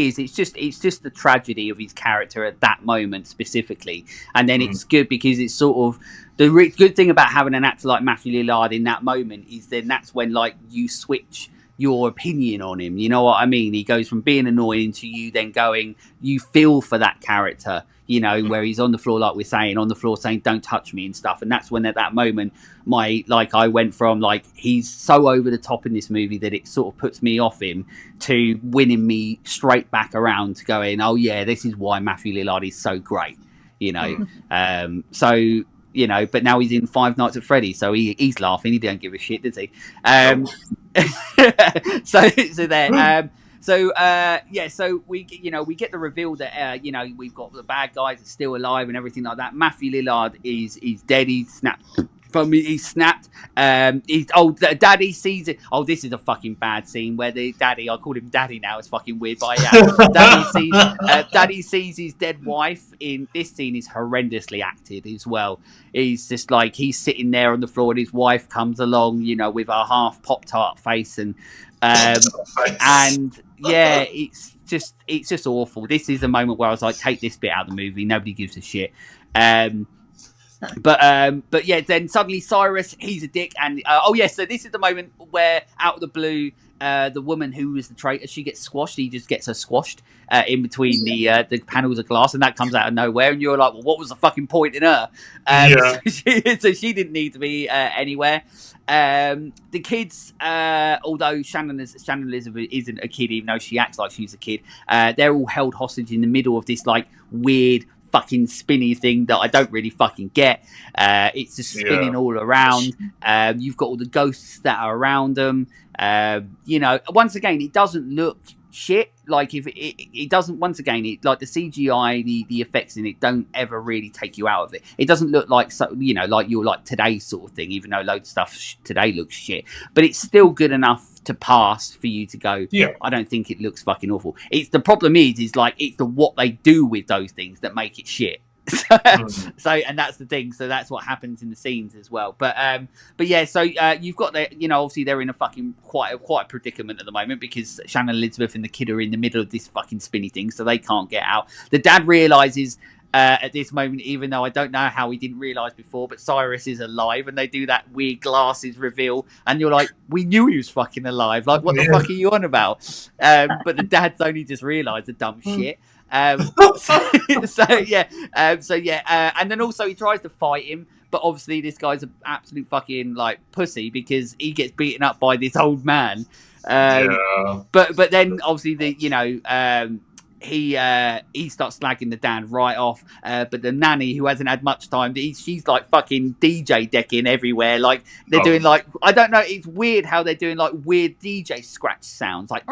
is. It's just the tragedy of his character at that moment specifically, and then it's good because it's sort of the good thing about having an actor like Matthew Lillard in that moment is then that's when like you switch your opinion on him. You know what I mean? He goes from being annoying to you then going, you feel for that character. You know, where he's on the floor, like we're saying, on the floor saying, don't touch me and stuff. And that's when at that moment, I went from like, he's so over the top in this movie that it sort of puts me off him to winning me straight back around to going, oh yeah, this is why Matthew Lillard is so great, you know? So, you know, but now he's in Five Nights at Freddy's, so he's laughing. He don't give a shit, does he? So there. So we get the reveal that we've got the bad guys are still alive and everything like that. Matthew Lillard is dead. He's snapped. He's snapped. Daddy sees it. Oh, this is a fucking bad scene where the daddy, I call him Daddy now. It's fucking weird, but Daddy sees his dead wife. In this scene is horrendously acted as well. He's just like he's sitting there on the floor, and his wife comes along, you know, with her half Pop-Tart face and yeah, it's just awful. This is a moment where I was like, take this bit out of the movie. Nobody gives a shit. But yeah, then suddenly Cyrus, he's a dick, and so this is the moment where out of the blue, the woman who was the traitor, she gets squashed. He just gets her squashed in between the panels of glass, and that comes out of nowhere. And you're like, well, what was the fucking point in her? So she didn't need to be anywhere. The kids, although Shannon Elizabeth isn't a kid, even though she acts like she's a kid, they're all held hostage in the middle of this like weird fucking spinny thing that I don't really fucking get. It's just spinning all around. You've got all the ghosts that are around them. Once again, it doesn't look shit. Like if it doesn't, once again, it like the CGI, the effects in it don't ever really take you out of it. It doesn't look like like you're like today's sort of thing, even though loads of stuff today looks shit, but it's still good enough to pass for you to go, I don't think it looks fucking awful. It's the problem is like it's the what they do with those things that make it shit. So and that's the thing, so that's what happens in the scenes as well, but yeah, so you've got the, obviously they're in a fucking quite a predicament at the moment because Shannon Elizabeth and the kid are in the middle of this fucking spinny thing, so they can't get out. The dad realizes at this moment, even though I don't know how he didn't realize before, but Cyrus is alive, and they do that weird glasses reveal, and you're like, we knew he was fucking alive, like what the fuck are you on about? But the dad's only just realized the dumb shit. And then also he tries to fight him, but obviously this guy's an absolute fucking like pussy because he gets beaten up by this old man. But then obviously he starts slagging the dad right off, but the nanny, who hasn't had much time, she's like fucking DJ decking everywhere, like they're doing like, I don't know, it's weird how they're doing like weird DJ scratch sounds, like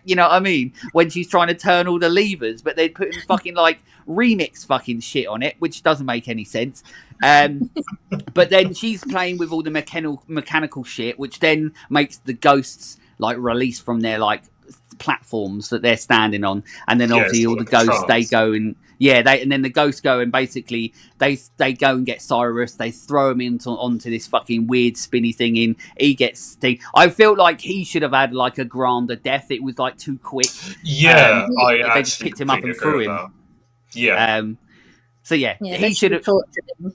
you know what I mean, when she's trying to turn all the levers, but they're putting fucking like remix fucking shit on it, which doesn't make any sense. But then she's playing with all the mechanical shit, which then makes the ghosts like release from their like platforms that they're standing on, and then obviously all the ghosts they go and and then the ghosts go and basically they go and get Cyrus, they throw him onto this fucking weird spinny thing in. He gets I feel like he should have had like a grander death. It was like too quick. They just picked him up and threw him. He should have tortured him.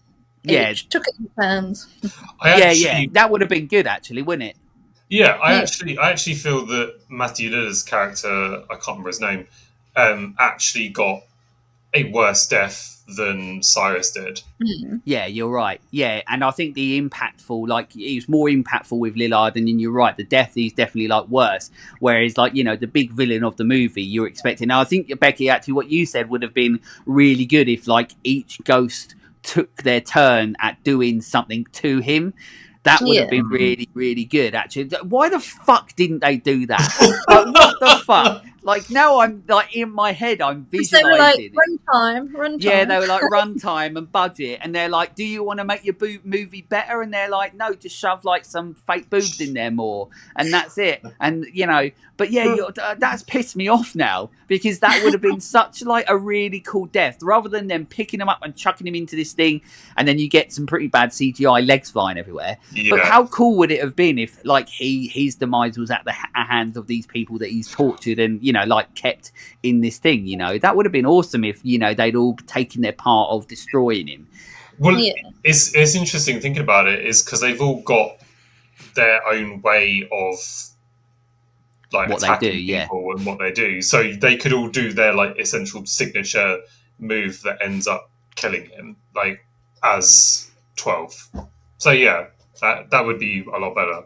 Took it in hands. That would have been good actually, wouldn't it? Yeah, I actually feel that Matthew Lillard's character, I can't remember his name, actually got a worse death than Cyrus did. Yeah, you're right. Yeah, and I think the impactful, like it was more impactful with Lillard, and then you're right, the death is definitely like worse. Whereas like, the big villain of the movie you're expecting. Now I think, Becky, actually what you said would have been really good if like each ghost took their turn at doing something to him. That would have been really, really good, actually. Why the fuck didn't they do that? Like, what the fuck? Like now I'm like in my head I'm Because they were like, visualizing. runtime. Yeah, they were like runtime and budget, and they're like, "Do you want to make your movie better?" And they're like, "No, just shove like some fake boobs in there more, and that's it." And but yeah, that's pissed me off now because that would have been such like a really cool death, rather than them picking him up and chucking him into this thing, and then you get some pretty bad CGI legs flying everywhere. Yeah. But how cool would it have been if like his demise was at the hands of these people that he's tortured and like kept in this thing? That would have been awesome if they'd all taken their part of destroying him. Well, it's interesting thinking about it, is because they've all got their own way of like what attacking they do, people and what they do. So they could all do their like essential signature move that ends up killing him, like as 12. So yeah, that would be a lot better.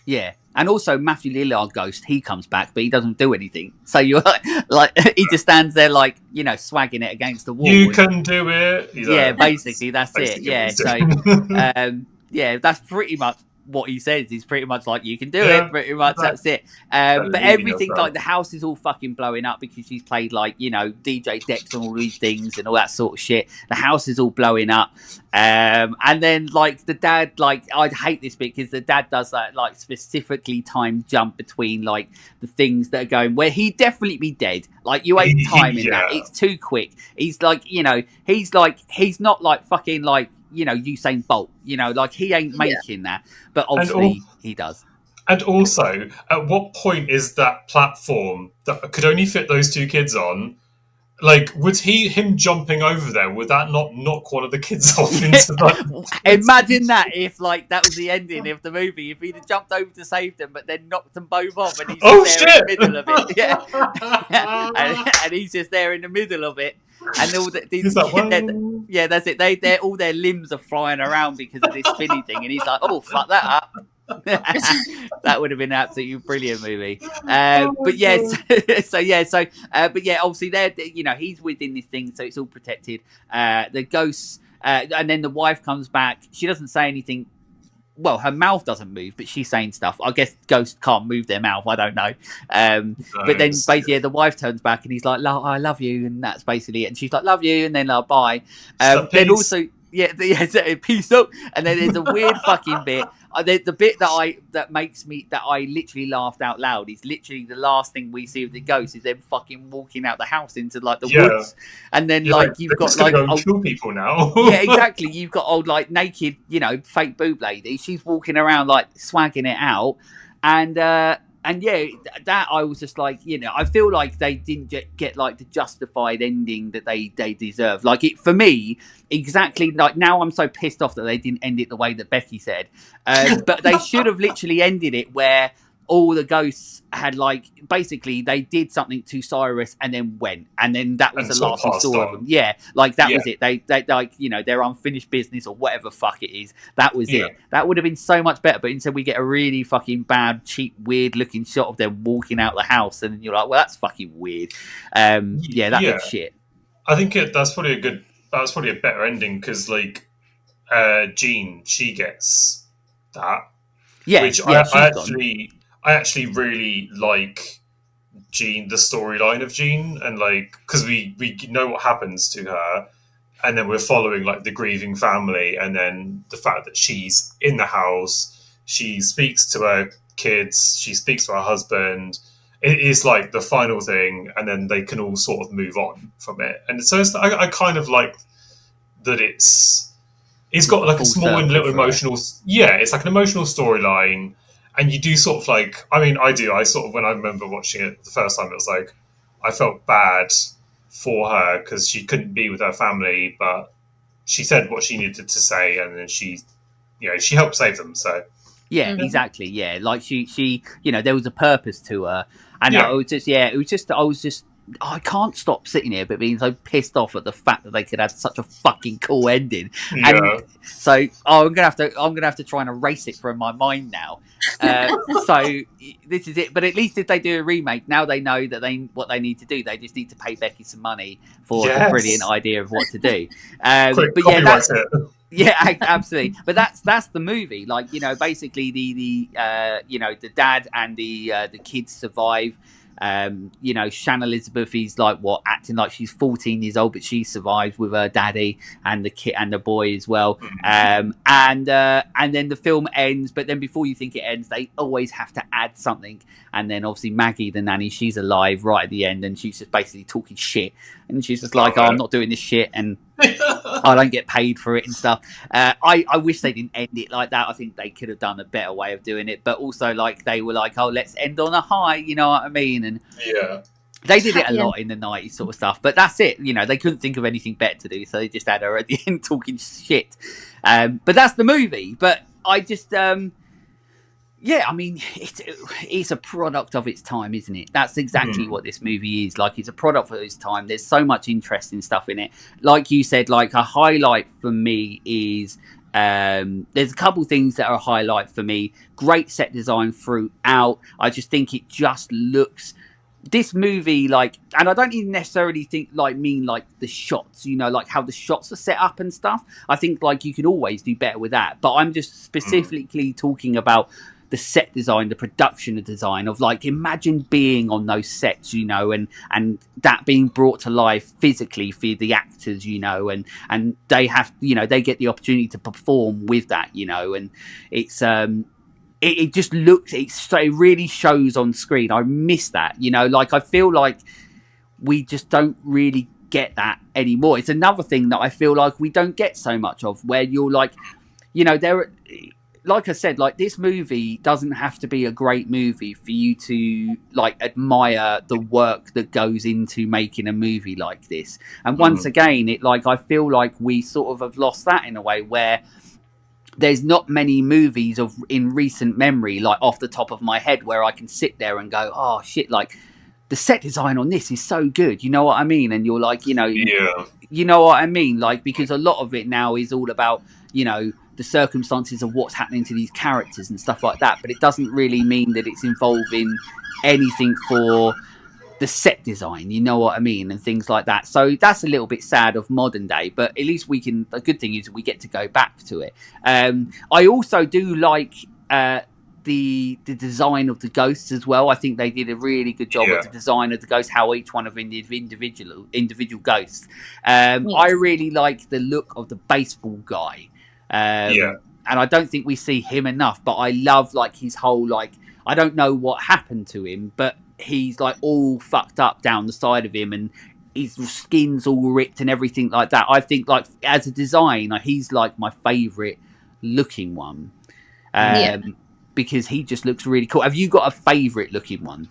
Yeah. And also Matthew Lillard Ghost, he comes back, but he doesn't do anything. So you're like he just stands there like, swagging it against the wall. You can do it. Yeah, basically that's it. Yeah. So that's pretty much what he says. He's pretty much like, you can do it, pretty much, that's it. But everything, like the house is all fucking blowing up because she's played like, DJ decks and all these things and all that sort of shit. The house is all blowing up. And then like the dad, like I'd hate this bit because the dad does that like specifically timed jump between like the things that are going where he'd definitely be dead. Like you ain't timing that. It's too quick. He's like, he's not like fucking like, Usain Bolt, like he ain't making that, but obviously he does. And also, at what point is that platform that could only fit those two kids on? Like, would him jumping over there, would that not knock one of the kids off into that? Imagine that if, like, that was the ending of the movie. If he'd have jumped over to save them, but then knocked them both off, and he's just there in the middle of it. Yeah, and he's just there in the middle of it, and all the that's it. They're all their limbs are flying around because of this spinny thing, and he's like, "Oh, fuck that up." That would have been an absolutely brilliant movie. But obviously they're he's within this thing, so it's all protected. The ghosts, and then the wife comes back. She doesn't say anything. Well, her mouth doesn't move, but she's saying stuff. I guess ghosts can't move their mouth. I don't know. But then basically the wife turns back and he's like, "I love you," and that's basically it. And she's like, "Love you," and then bye. Then also. Peace up. And then there's a weird fucking bit. The bit that I literally laughed out loud is literally the last thing we see of the ghost is them fucking walking out the house into like the woods, and then you've got like old kill people now. Yeah, exactly. You've got old like naked, fake boob lady. She's walking around like swagging it out, and yeah, that I was just like, I feel like they didn't get like the justified ending that they deserve. Like it for me, exactly. Like now, I'm so pissed off that they didn't end it the way that Becky said. But they should have literally ended it where all the ghosts had like basically they did something to Cyrus and then went, and then that was the last we saw of them. Yeah, like that was it. They like their unfinished business or whatever fuck it is. That was it. That would have been so much better. But instead we get a really fucking bad, cheap, weird looking shot of them walking out the house, and you're like, well, that's fucking weird. That was shit. I think that's probably a better ending because like Jean, she gets that. Yeah, which I actually really like Jean, the storyline of Jean, and like because we know what happens to her, and then we're following like the grieving family, and then the fact that she's in the house, she speaks to her kids, she speaks to her husband. It is like the final thing, and then they can all sort of move on from it. And so I kind of like that it's got like a small and little emotional. Yeah, it's like an emotional storyline. And you do sort of like, I mean, I do. I sort of, when I remember watching it the first time, it was like, I felt bad for her because she couldn't be with her family, but she said what she needed to say, and then she helped save them. So yeah, exactly. Yeah, like she, there was a purpose to her, and I was just, I can't stop sitting here but being so pissed off at the fact that they could have such a fucking cool ending. And so I'm gonna have to try and erase it from my mind now. So this is it. But at least if they do a remake, now they know that what they need to do. They just need to pay Becky some money for the brilliant idea of what to do. Absolutely. But that's the movie. Like basically the dad and the kids survive. You know, Shannon Elizabeth is like acting like she's 14 years old, but she survives with her daddy and the kid and the boy as well. And then the film ends, but then before you think it ends, they always have to add something. And then obviously Maggie, the nanny, she's alive right at the end, and she's just basically talking shit, and she's just like, "Oh, I'm not doing this shit," and I don't get paid for it and stuff. I wish they didn't end it like that. I think they could have done a better way of doing it, but also like they were like, "Oh, let's end on a high," you know what I mean? And yeah, they did it a lot in the 90s sort of stuff, but that's it. You know, they couldn't think of anything better to do, so they just had her at the end talking shit. But that's the movie. But I just, yeah, I mean, it's a product of its time, isn't it? That's exactly what this movie is. Like, it's a product of its time. There's so much interesting stuff in it. Like you said, like a highlight for me is there's a couple things that are a highlight for me. Great set design throughout. I just think it just looks. This movie, like, and I don't even necessarily think mean the shots, you know, like how the shots are set up and stuff. I think like you could always do better with that. But I'm just specifically talking about the set design, the production design of like, imagine being on those sets, you know, and that being brought to life physically for the actors, you know, and they have, you know, they get the opportunity to perform with that, you know, and it's it just looks, it really shows on screen. I miss that, you know, like I feel like we just don't really get that anymore. It's another thing that I feel like we don't get so much of, where you're like, you know, like I said, like this movie doesn't have to be a great movie for you to like admire the work that goes into making a movie like this. And once again, it like, I feel like we sort of have lost that in a way, where there's not many movies in recent memory, like off the top of my head, where I can sit there and go, oh shit, like the set design on this is so good. You know what I mean? And you're like, you know, you know what I mean? Like, because a lot of it now is all about, you know, the circumstances of what's happening to these characters and stuff like that. But it doesn't really mean that it's involving anything for the set design, you know what I mean, and things like that. So that's a little bit sad of modern day, but at least we can, the good thing is we get to go back to it. I also do like the design of the ghosts as well. I think they did a really good job with the design of the ghosts, how each one of them is individual ghosts. I really like the look of the baseball guy. And I don't think we see him enough, but I love like his whole, like, I don't know what happened to him, but he's like all fucked up down the side of him, and his skin's all ripped and everything like that. I think like as a design, he's like my favourite looking one, because he just looks really cool. Have you got a favourite looking one?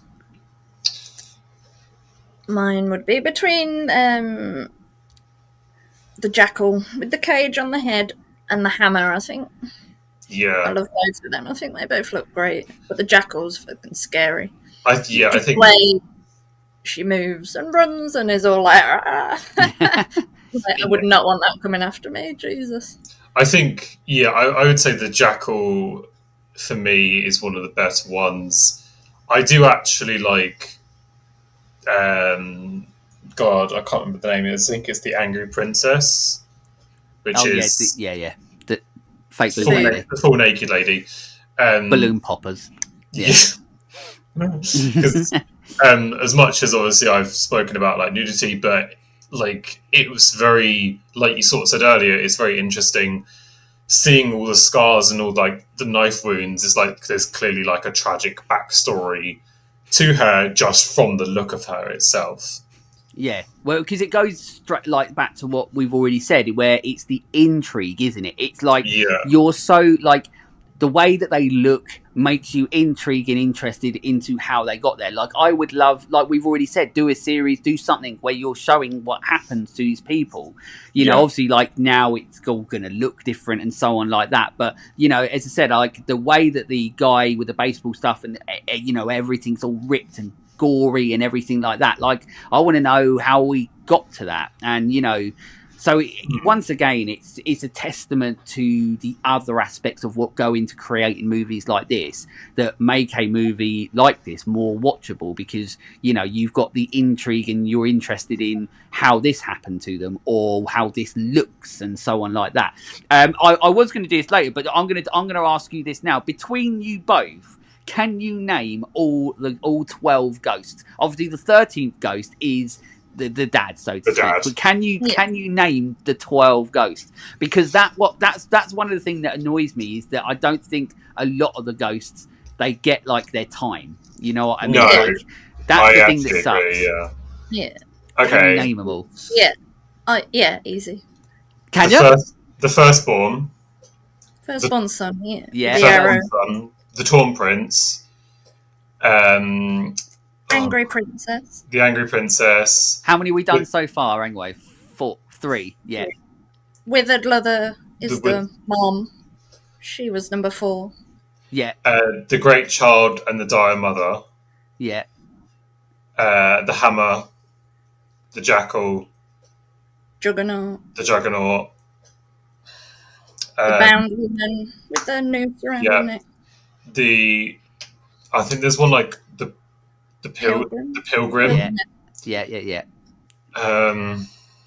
Mine would be between the jackal with the cage on the head and the hammer, I think. Yeah. I love both of them. I think they both look great. But the jackal's fucking scary. I think the way she moves and runs and is all like, I would not want that coming after me. Jesus. I think, I would say the jackal for me is one of the better ones. I do actually like, God, I can't remember the name. I think it's the Angry Princess, which is the fake the full naked lady, balloon poppers. Yeah. Because as much as obviously I've spoken about like nudity, but like it was very, like you sort of said earlier, it's very interesting seeing all the scars and all like the knife wounds. Is like there's clearly like a tragic backstory to her just from the look of her itself. Yeah, well, because it goes straight like back to what we've already said, where it's the intrigue, isn't it? It's like you're so like the way that they look makes you intrigued and interested into how they got there. Like I would love, like we've already said, do a series, do something where you're showing what happens to these people. You know, obviously, like now it's all going to look different and so on like that. But you know, as I said, like the way that the guy with the baseball stuff and you know everything's all ripped and gory and everything like that. Like I want to know how we got to that, and you know. So once again, it's a testament to the other aspects of what go into creating movies like this that make a movie like this more watchable, because you know you've got the intrigue and you're interested in how this happened to them or how this looks and so on like that. I was going to do this later, but I'm going to ask you this now. Between you both, can you name all 12 ghosts? Obviously, the 13th ghost is the dad, so to speak. But can you name the 12 ghosts? Because that's one of the things that annoys me, is that I don't think a lot of the ghosts, they get like their time. You know what I mean? No, like, that's the thing that sucks. Agree, Yeah. Okay. Can you name them all? Yeah, easy. Can you? The firstborn. Firstborn son, yeah. Yeah. The arrow. Son, the Torn Prince. Angry Princess. The Angry Princess. How many we done so far, anyway? 3. Yeah. Withered Leather is the mom. She was number 4. Yeah. The Great Child and the Dire Mother. Yeah. The Hammer. The Jackal. Juggernaut. The Juggernaut. The Bound Woman with the noose around her neck. I think there's one like the Pilgrim. The Pilgrim. Yeah.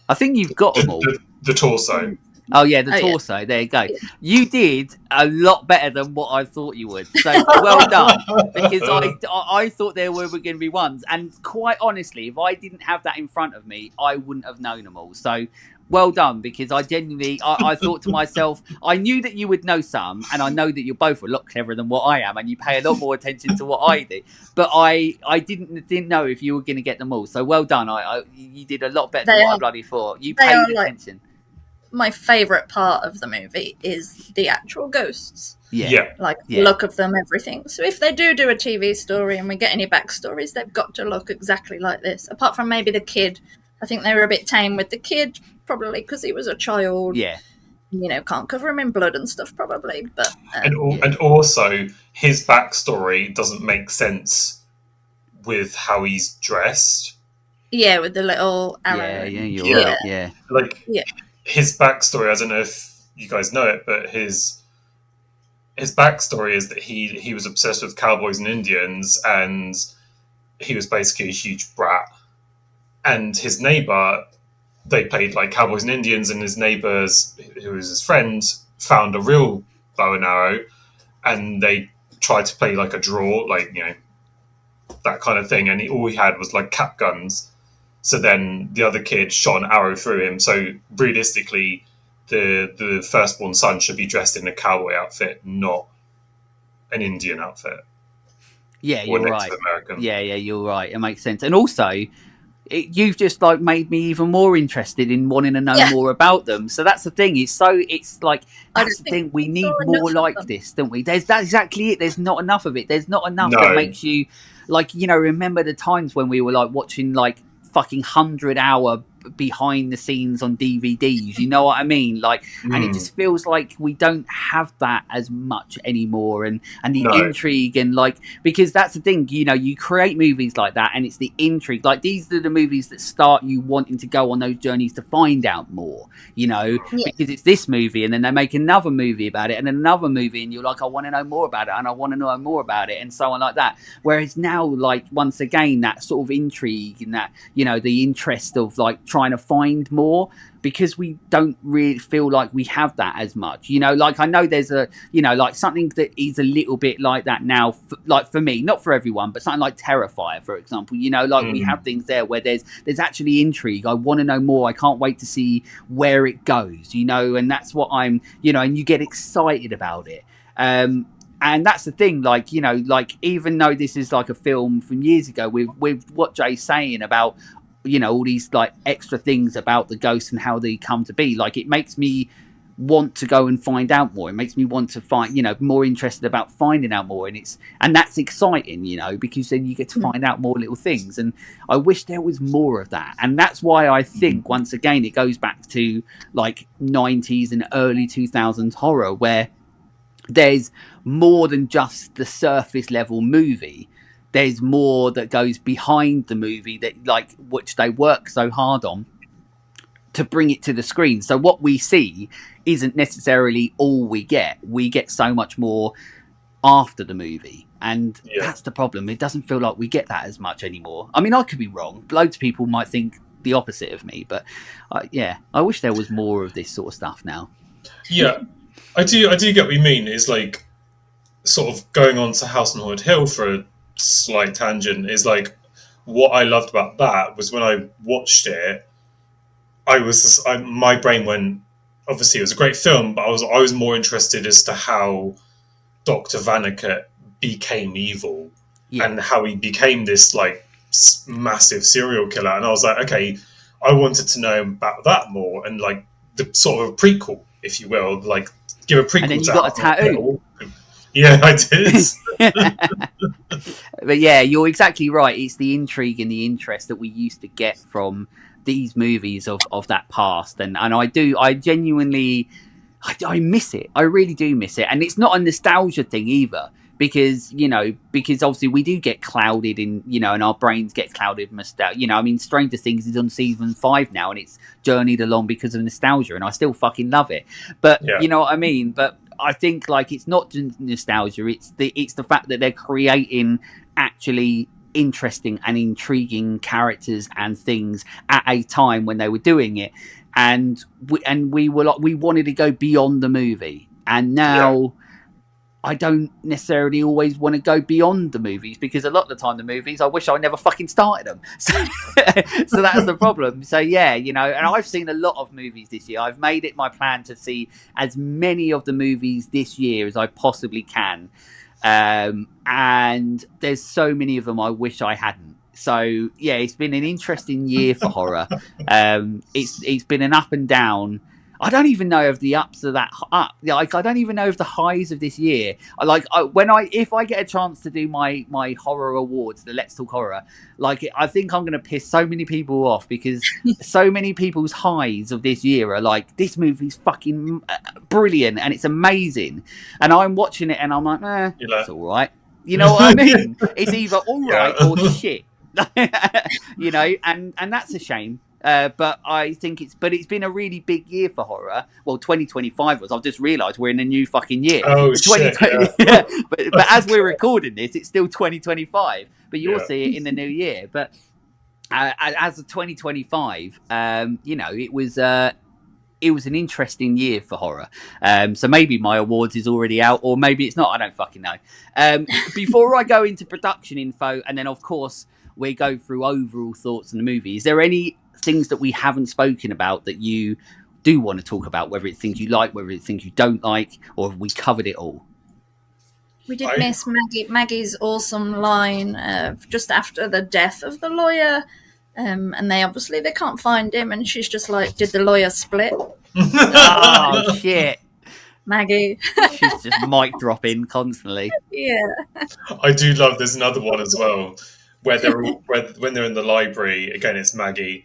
I think you've got them all. The Torso. Oh yeah, the torso. Yeah. There you go. You did a lot better than what I thought you would. So well done, because I thought there were going to be ones, and quite honestly, if I didn't have that in front of me, I wouldn't have known them all. So well done, because I genuinely I thought to myself, I knew that you would know some, and I know that you're both a lot cleverer than what I am, and you pay a lot more attention to what I do. But I didn't know if you were going to get them all. So well done. You did a lot better than what I bloody thought. You paid attention. My favourite part of the movie is the actual ghosts. Yeah. Like, the look of them, everything. So if they do a TV story and we get any backstories, they've got to look exactly like this. Apart from maybe the kid. I think they were a bit tame with the kid, probably because he was a child. Yeah. You know, can't cover him in blood and stuff, probably. But and also, his backstory doesn't make sense with how he's dressed. Yeah, with the little arrow. Yeah, you're right. Yeah. His backstory, I don't know if you guys know it, but his backstory is that he was obsessed with cowboys and Indians, and he was basically a huge brat. And his neighbor, they played like cowboys and Indians, and his neighbors, who was his friend, found a real bow and arrow, and they tried to play like a draw, like, you know, that kind of thing. And all he had was like cap guns. So then the other kid shot an arrow through him. So realistically, the firstborn son should be dressed in a cowboy outfit, not an Indian outfit. Yeah, you're right. Yeah, you're right. It makes sense. And also, you've just like made me even more interested in wanting to know more about them. So that's the thing. It's like that's the thing. We need more like this, don't we? That's exactly it. There's not enough of it. There's not enough that makes you like, you know, remember the times when we were like watching like fucking 100-hour behind the scenes on DVDs, you know what I mean? Like, and it just feels like we don't have that as much anymore, and the intrigue, and like, because that's the thing, you know, you create movies like that, and it's the intrigue. Like, these are the movies that start you wanting to go on those journeys to find out more, you know, because it's this movie, and then they make another movie about it, and then another movie, and you're like, I want to know more about it, and I want to know more about it, and so on like that. Whereas now, like, once again, that sort of intrigue and that, you know, the interest of like trying to find more, because we don't really feel like we have that as much, you know. Like, I know there's a, you know, like something that is a little bit like that now, like for me, not for everyone, but something like Terrifier, for example, you know, like we have things there where there's actually intrigue. I want to know more. I can't wait to see where it goes, you know, and that's what I'm, you know, and you get excited about it. And that's the thing, like, you know, like, even though this is like a film from years ago, with what Jay's saying about, you know, all these like extra things about the ghosts and how they come to be, like, it makes me want to go and find out more. It makes me want to find, you know, more interested about finding out more, and that's exciting, you know, because then you get to find out more little things, and I wish there was more of that. And that's why I think, once again, it goes back to like 90s and early 2000s horror, where there's more than just the surface level movie. There's more that goes behind the movie, that, like, which they work so hard on to bring it to the screen. So what we see isn't necessarily all we get. We get so much more after the movie, and that's the problem. It doesn't feel like we get that as much anymore. I mean, I could be wrong. Loads of people might think the opposite of me, but I wish there was more of this sort of stuff now. Yeah, I do get what you mean. It's like, sort of going on to House on Haunted Hill for a slight tangent, is like what I loved about that was when I watched it, my brain went. Obviously, it was a great film, but I was more interested as to how Dr. Vaniket became evil and how he became this like massive serial killer. And I was like, okay, I wanted to know about that more, and like the sort of a prequel, if you will, like give a prequel. And then you got a tattoo. Yeah, I did. But yeah, you're exactly right. It's the intrigue and the interest that we used to get from these movies of that past, and I genuinely I miss it. I really do miss it, and it's not a nostalgia thing either, because obviously we do get clouded in, and our brains get clouded with nostalgia. I mean, Stranger Things is on season 5 now, and it's journeyed along because of nostalgia, and I still fucking love it. But you know what I mean. But I think like it's not just nostalgia; it's the fact that they're creating actually interesting and intriguing characters and things at a time when they were doing it, and we were like, we wanted to go beyond the movie, and now I don't necessarily always want to go beyond the movies, because a lot of the time the movies I wish I never fucking started them. So that's the problem. So and I've seen a lot of movies this year. I've made it my plan to see as many of the movies this year as I possibly can. And there's so many of them I wish I hadn't. So it's been an interesting year for horror. It's been an up and down. I don't even know if the ups are that up. Like, I don't even know if the highs of this year. If I get a chance to do my horror awards, the Let's Talk Horror, like, I think I'm going to piss so many people off, because so many people's highs of this year are like, this movie's fucking brilliant and it's amazing, and I'm watching it and I'm like, it's all right. You know what I mean? It's either all right or shit. And that's a shame. But I think it's been a really big year for horror. Well, 2025 was. I've just realised we're in a new fucking year. Oh shit! But as we're recording this, it's still 2025. But you'll see it in the new year. But as of 2025, it was an interesting year for horror. So maybe my awards is already out, or maybe it's not. I don't fucking know. Before I go into production info, and then of course we go through overall thoughts on the movie, is there any things that we haven't spoken about that you do want to talk about, whether it's things you like, whether it's things you don't like, or have we covered it all? We did miss Maggie's awesome line just after the death of the lawyer, and they can't find him, and she's just like, did the lawyer split? Oh shit, Maggie. She's just mic dropping constantly. I do love, there's another one as well where they're all, when they're in the library, again it's Maggie,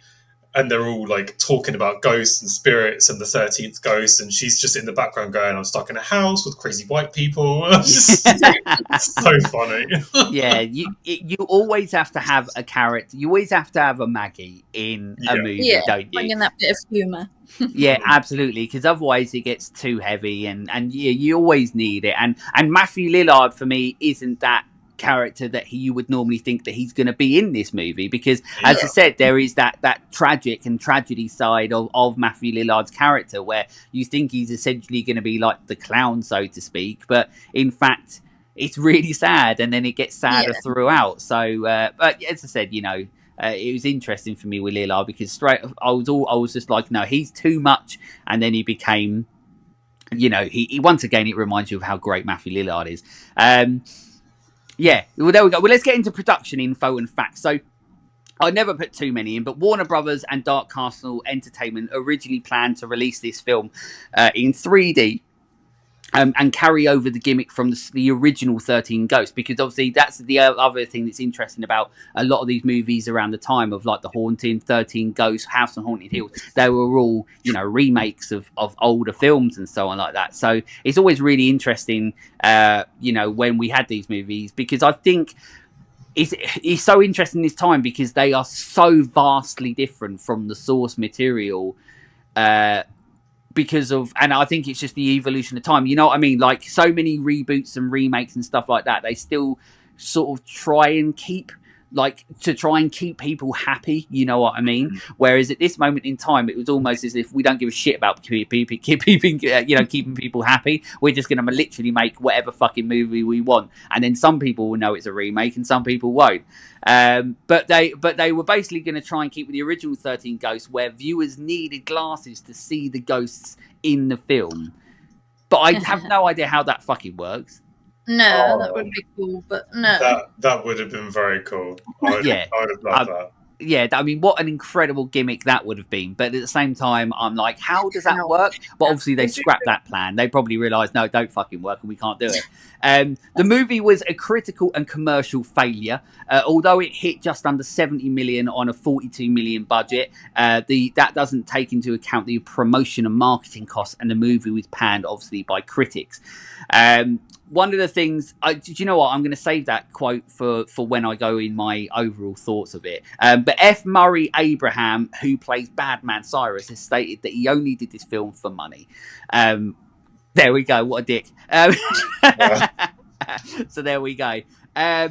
and they're all like talking about ghosts and spirits and the 13th ghost, and she's just in the background going, I'm stuck in a house with crazy white people. So funny. You always have to have a character. You always have to have a Maggie in a movie, don't you? Bringing that bit of humour. Yeah, absolutely, because otherwise it gets too heavy, and you always need it. And Matthew Lillard, for me, isn't that character that you would normally think that he's going to be in this movie, because as I said, there is that tragic and tragedy side of Matthew Lillard's character, where you think he's essentially going to be like the clown, so to speak, but in fact it's really sad, and then it gets sadder throughout. So but as I said, it was interesting for me with Lillard, because I was just like, no, he's too much, and then he became, he once again, it reminds you of how great Matthew Lillard is. Well, there we go. Well, let's get into production info and facts. So I never put too many in, but Warner Brothers and Dark Castle Entertainment originally planned to release this film in 3D and carry over the gimmick from the original 13 Ghosts, because obviously that's the other thing that's interesting about a lot of these movies around the time of, like, The Haunting, 13 Ghosts, House on Haunted Hills. They were all, remakes of older films and so on like that. So it's always really interesting, when we had these movies, because I think it's so interesting this time, because they are so vastly different from the source material, and I think it's just the evolution of time. You know what I mean? Like, so many reboots and remakes and stuff like that, they still sort of try and keep like to try and keep people happy, you know what I mean? Whereas at this moment in time, it was almost as if we don't give a shit about keeping people happy. We're just going to literally make whatever fucking movie we want, and then some people will know it's a remake and some people won't. But they were basically going to try and keep with the original 13 Ghosts, where viewers needed glasses to see the ghosts in the film. But I have no idea how that fucking works. No, that would be cool, but no. That would have been very cool. I would have loved that. Yeah, I mean, what an incredible gimmick that would have been. But at the same time, I'm like, how does that work? But obviously they scrapped that plan. They probably realised, no, don't fucking work and we can't do it. The movie was a critical and commercial failure. Although it hit just under 70 million on a 42 million budget, that doesn't take into account the promotion and marketing costs, and the movie was panned, obviously, by critics. One of the things, do you know what? I'm going to save that quote for when I go in my overall thoughts of it. But F. Murray Abraham, who plays Badman Cyrus, has stated that he only did this film for money. There we go. What a dick. So there we go. Yeah,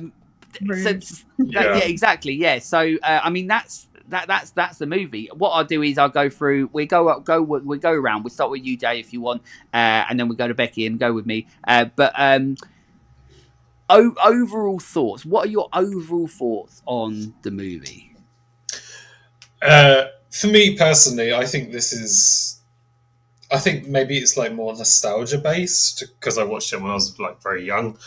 exactly. Yeah. So I mean, that's the movie. What I'll do is I'll go through. We go around. We'll start with you, Jay, if you want, and then we go to Becky and go with me. But overall thoughts. What are your overall thoughts on the movie? For me personally, I think maybe it's like more nostalgia based because I watched it when I was like very young,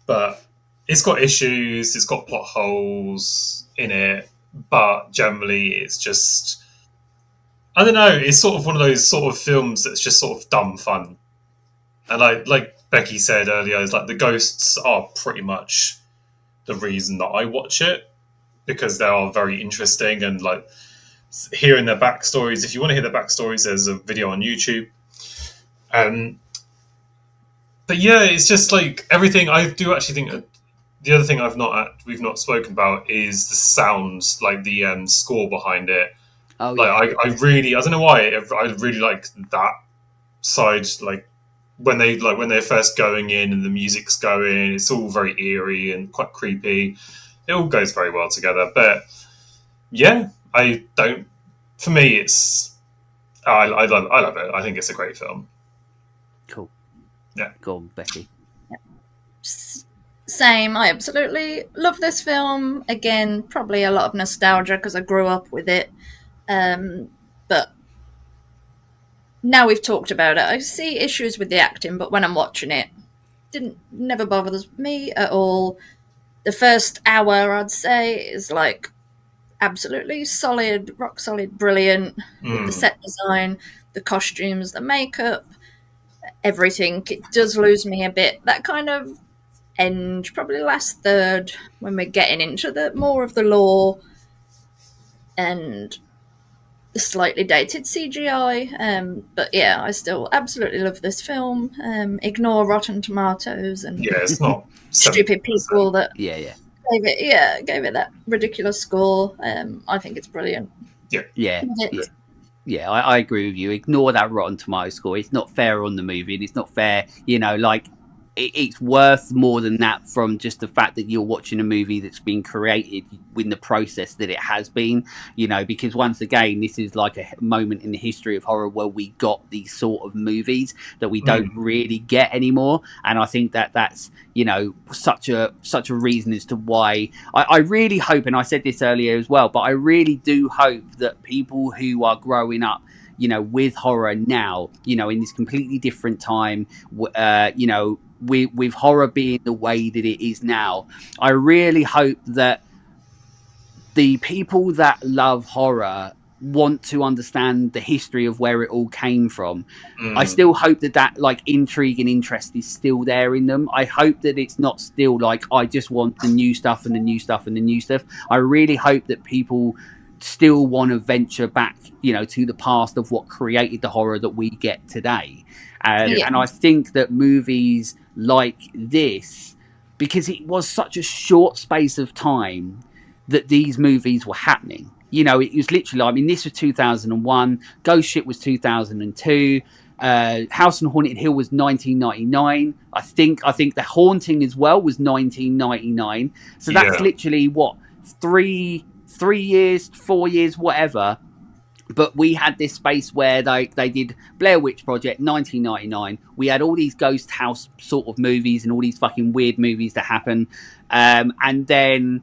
but it's got issues. It's got plot holes in it. But generally, it's just, I don't know, it's sort of one of those sort of films that's just sort of dumb fun. And like Becky said earlier, it's like the ghosts are pretty much the reason that I watch it, because they are very interesting, and like hearing their backstories. If you want to hear their backstories, there's a video on YouTube. But yeah, it's just like everything. I do actually think the other thing we've not spoken about is the sounds, like the score behind it. Oh, like I don't know why I really like that side. Like when they're first going in and the music's going, it's all very eerie and quite creepy. It all goes very well together. But yeah, for me, it's I love it. I think it's a great film. Cool. Yeah. Go on, Becky. Same. I absolutely love this film. Again, probably a lot of nostalgia because I grew up with it. But now we've talked about it, I see issues with the acting, but when I'm watching it, never bothers me at all. The first hour, I'd say, is like absolutely solid, rock solid, brilliant. With the set design, the costumes, the makeup, everything. It does lose me a bit. That kind of end, probably last third, when we're getting into the more of the lore and the slightly dated CGI. But yeah, I still absolutely love this film. Ignore Rotten Tomatoes and it's not stupid people that yeah gave it that ridiculous score. I think it's brilliant. Yeah, I agree with you. Ignore that Rotten Tomato score. It's not fair on the movie, and it's not fair, like it's worth more than that from just the fact that you're watching a movie that's been created in the process that it has been, because once again, this is like a moment in the history of horror where we got these sort of movies that we don't really get anymore. And I think that that's, such a reason as to why I really hope, and I said this earlier as well, but I really do hope that people who are growing up with horror now, in this completely different time, with horror being the way that it is now, I really hope that the people that love horror want to understand the history of where it all came from. I still hope that like intrigue and interest is still there in them. I hope that it's not still like, I just want the new stuff and the new stuff and the new stuff. I really hope that people still want to venture back, to the past of what created the horror that we get today. And I think that movies like this, because it was such a short space of time that these movies were happening. It was literally, this was 2001, Ghost Ship was 2002, House on Haunted Hill was 1999. I think The Haunting as well was 1999. So that's literally what, 3 years, 4 years, whatever. But we had this space where they did Blair Witch Project 1999. We had all these ghost house sort of movies and all these fucking weird movies that happen, and then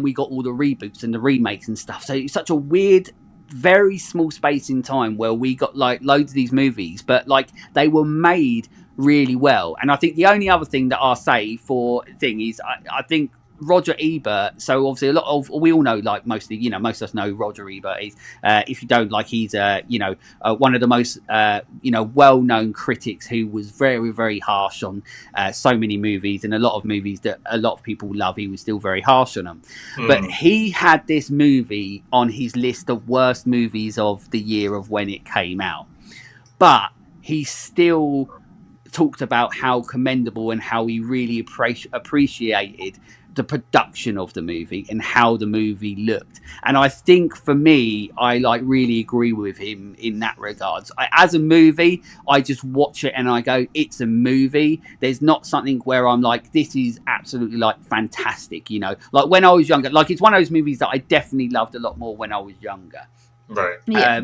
we got all the reboots and the remakes and stuff. So it's such a weird, very small space in time where we got like loads of these movies, but like they were made really well. And I think the only other thing that I'll say for thing is I think Roger Ebert. So obviously a lot of, we all know, like mostly, you know, most of us know Roger Ebert is, if you don't, like, he's one of the most well-known critics who was very, very harsh on so many movies, and a lot of movies that a lot of people love, he was still very harsh on them. But he had this movie on his list of worst movies of the year of when it came out, but he still talked about how commendable and how he really appreciated the production of the movie and how the movie looked. And I think for me, I like really agree with him in that regards. As a movie, I just watch it and I go, it's a movie. There's not something where I'm like, this is absolutely like fantastic, you know, like when I was younger, like it's one of those movies that I definitely loved a lot more when I was younger. Right. Yeah.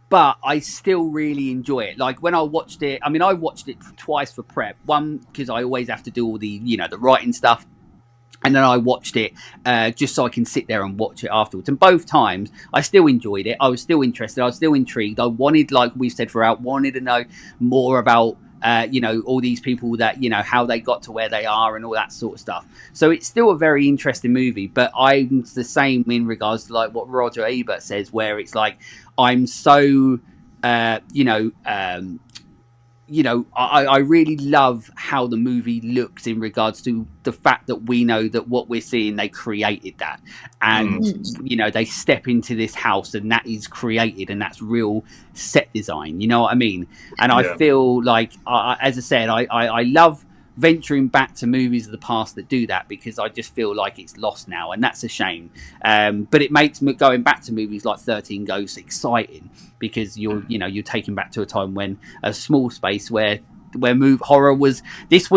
But I still really enjoy it. Like when I watched it, I mean, I watched it twice for prep. One, because I always have to do all the, you know, the writing stuff. And then I watched it just so I can sit there and watch it afterwards. And both times, I still enjoyed it. I was still interested. I was still intrigued. I wanted, like we've said throughout, wanted to know more about, all these people that, you know, how they got to where they are and all that sort of stuff. So it's still a very interesting movie. But I'm the same in regards to like what Roger Ebert says, where it's like, I'm so, I really love how the movie looks in regards to the fact that we know that what we're seeing, they created that. And, you know, they step into this house and that is created and that's real set design. You know what I mean? And I feel like, as I said, I love venturing back to movies of the past that do that, because I just feel like it's lost now, and that's a shame. But it makes me going back to movies like 13 Ghosts exciting, because you're taken back to a time when a small space where horror was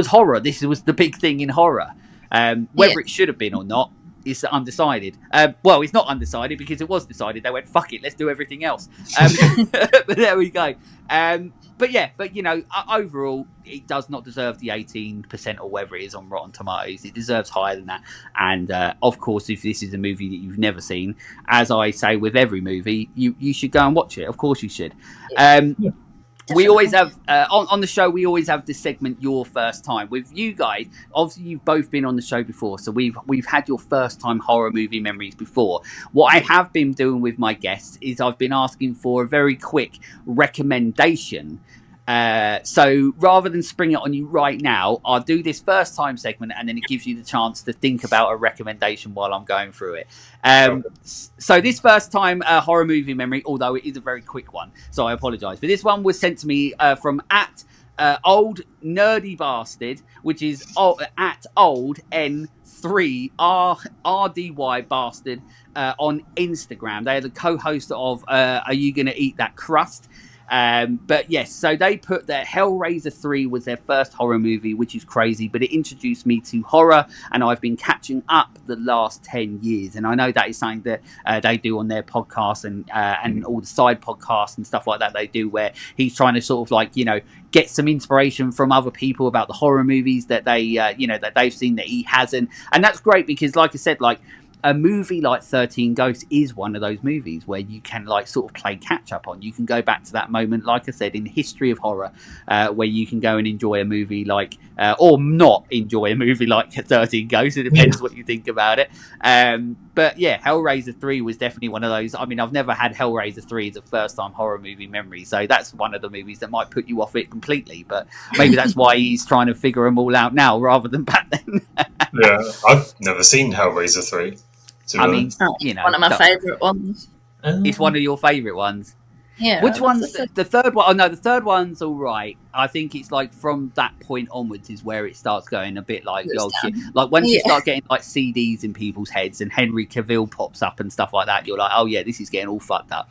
horror. This was the big thing in horror. Whether it should have been or not is undecided. Well, it's not undecided because it was decided. They went, fuck it, let's do everything else. But there we go. But you know, overall, it does not deserve the 18% or whatever it is on Rotten Tomatoes. It deserves higher than that. And of course, if this is a movie that you've never seen, as I say with every movie, you should go and watch it. Of course you should. We always have on the show. We always have this segment, Your First Time, with you guys. Obviously, you've both been on the show before, so we've had your first time horror movie memories before. What I have been doing with my guests is I've been asking for a very quick recommendation. So rather than spring it on you right now, I'll do this first time segment, and then it gives you the chance to think about a recommendation while I'm going through it. So this first time horror movie memory, although it is a very quick one, so I apologise, but this one was sent to me from at old nerdy bastard, which is at old N3 RDY bastard on Instagram. They are the co-host of Are You Gonna Eat That Crust? But yes, so they put that Hellraiser 3 was their first horror movie, which is crazy, but it introduced me to horror, and I've been catching up the last 10 years. And I know that is something that they do on their podcast and all the side podcasts and stuff like that they do, where he's trying to sort of like, you know, get some inspiration from other people about the horror movies that they, that they've seen that he hasn't. And that's great because, like I said, like, a movie like 13 Ghosts is one of those movies where you can like sort of play catch up on. You can go back to that moment, like I said, in the history of horror, where you can go and enjoy a movie like, or not enjoy a movie like 13 Ghosts. It depends what you think about it. But yeah, Hellraiser 3 was definitely one of those. I mean, I've never had Hellraiser 3 as a first time horror movie memory, so that's one of the movies that might put you off it completely. But maybe that's why he's trying to figure them all out now rather than back then. Yeah, I've never seen Hellraiser 3. I mean, you know, one of my favourite ones. It's one of your favourite ones. Yeah. Which one's the third one? Oh no, the third one's all right. I think it's like from that point onwards is where it starts going a bit like, Goes oh shit. down. Like once you Yeah. start getting like CDs in people's heads and Henry Cavill pops up and stuff like that, you're like, oh yeah, this is getting all fucked up.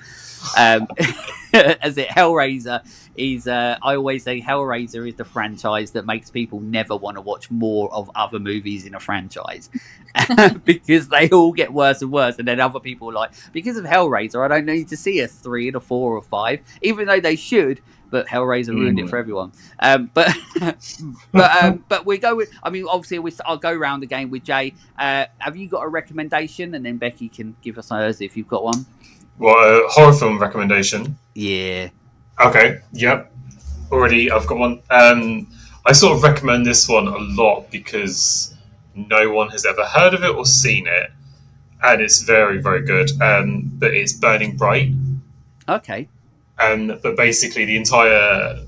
As it Hellraiser is, I always say Hellraiser is the franchise that makes people never want to watch more of other movies in a franchise because they all get worse and worse. And then other people are like, because of Hellraiser, I don't need to see a 3 and a 4 or 5, even though they should. But Hellraiser ruined it for everyone. But we go with. I mean, obviously, I'll go round again with Jay. Have you got a recommendation, and then Becky can give us hers if you've got one. Well, a horror film recommendation. Yeah. Okay. Yep. Already, I've got one. I sort of recommend this one a lot because no one has ever heard of it or seen it, and it's very, very good. But it's Burning Bright. Okay. But basically, the entire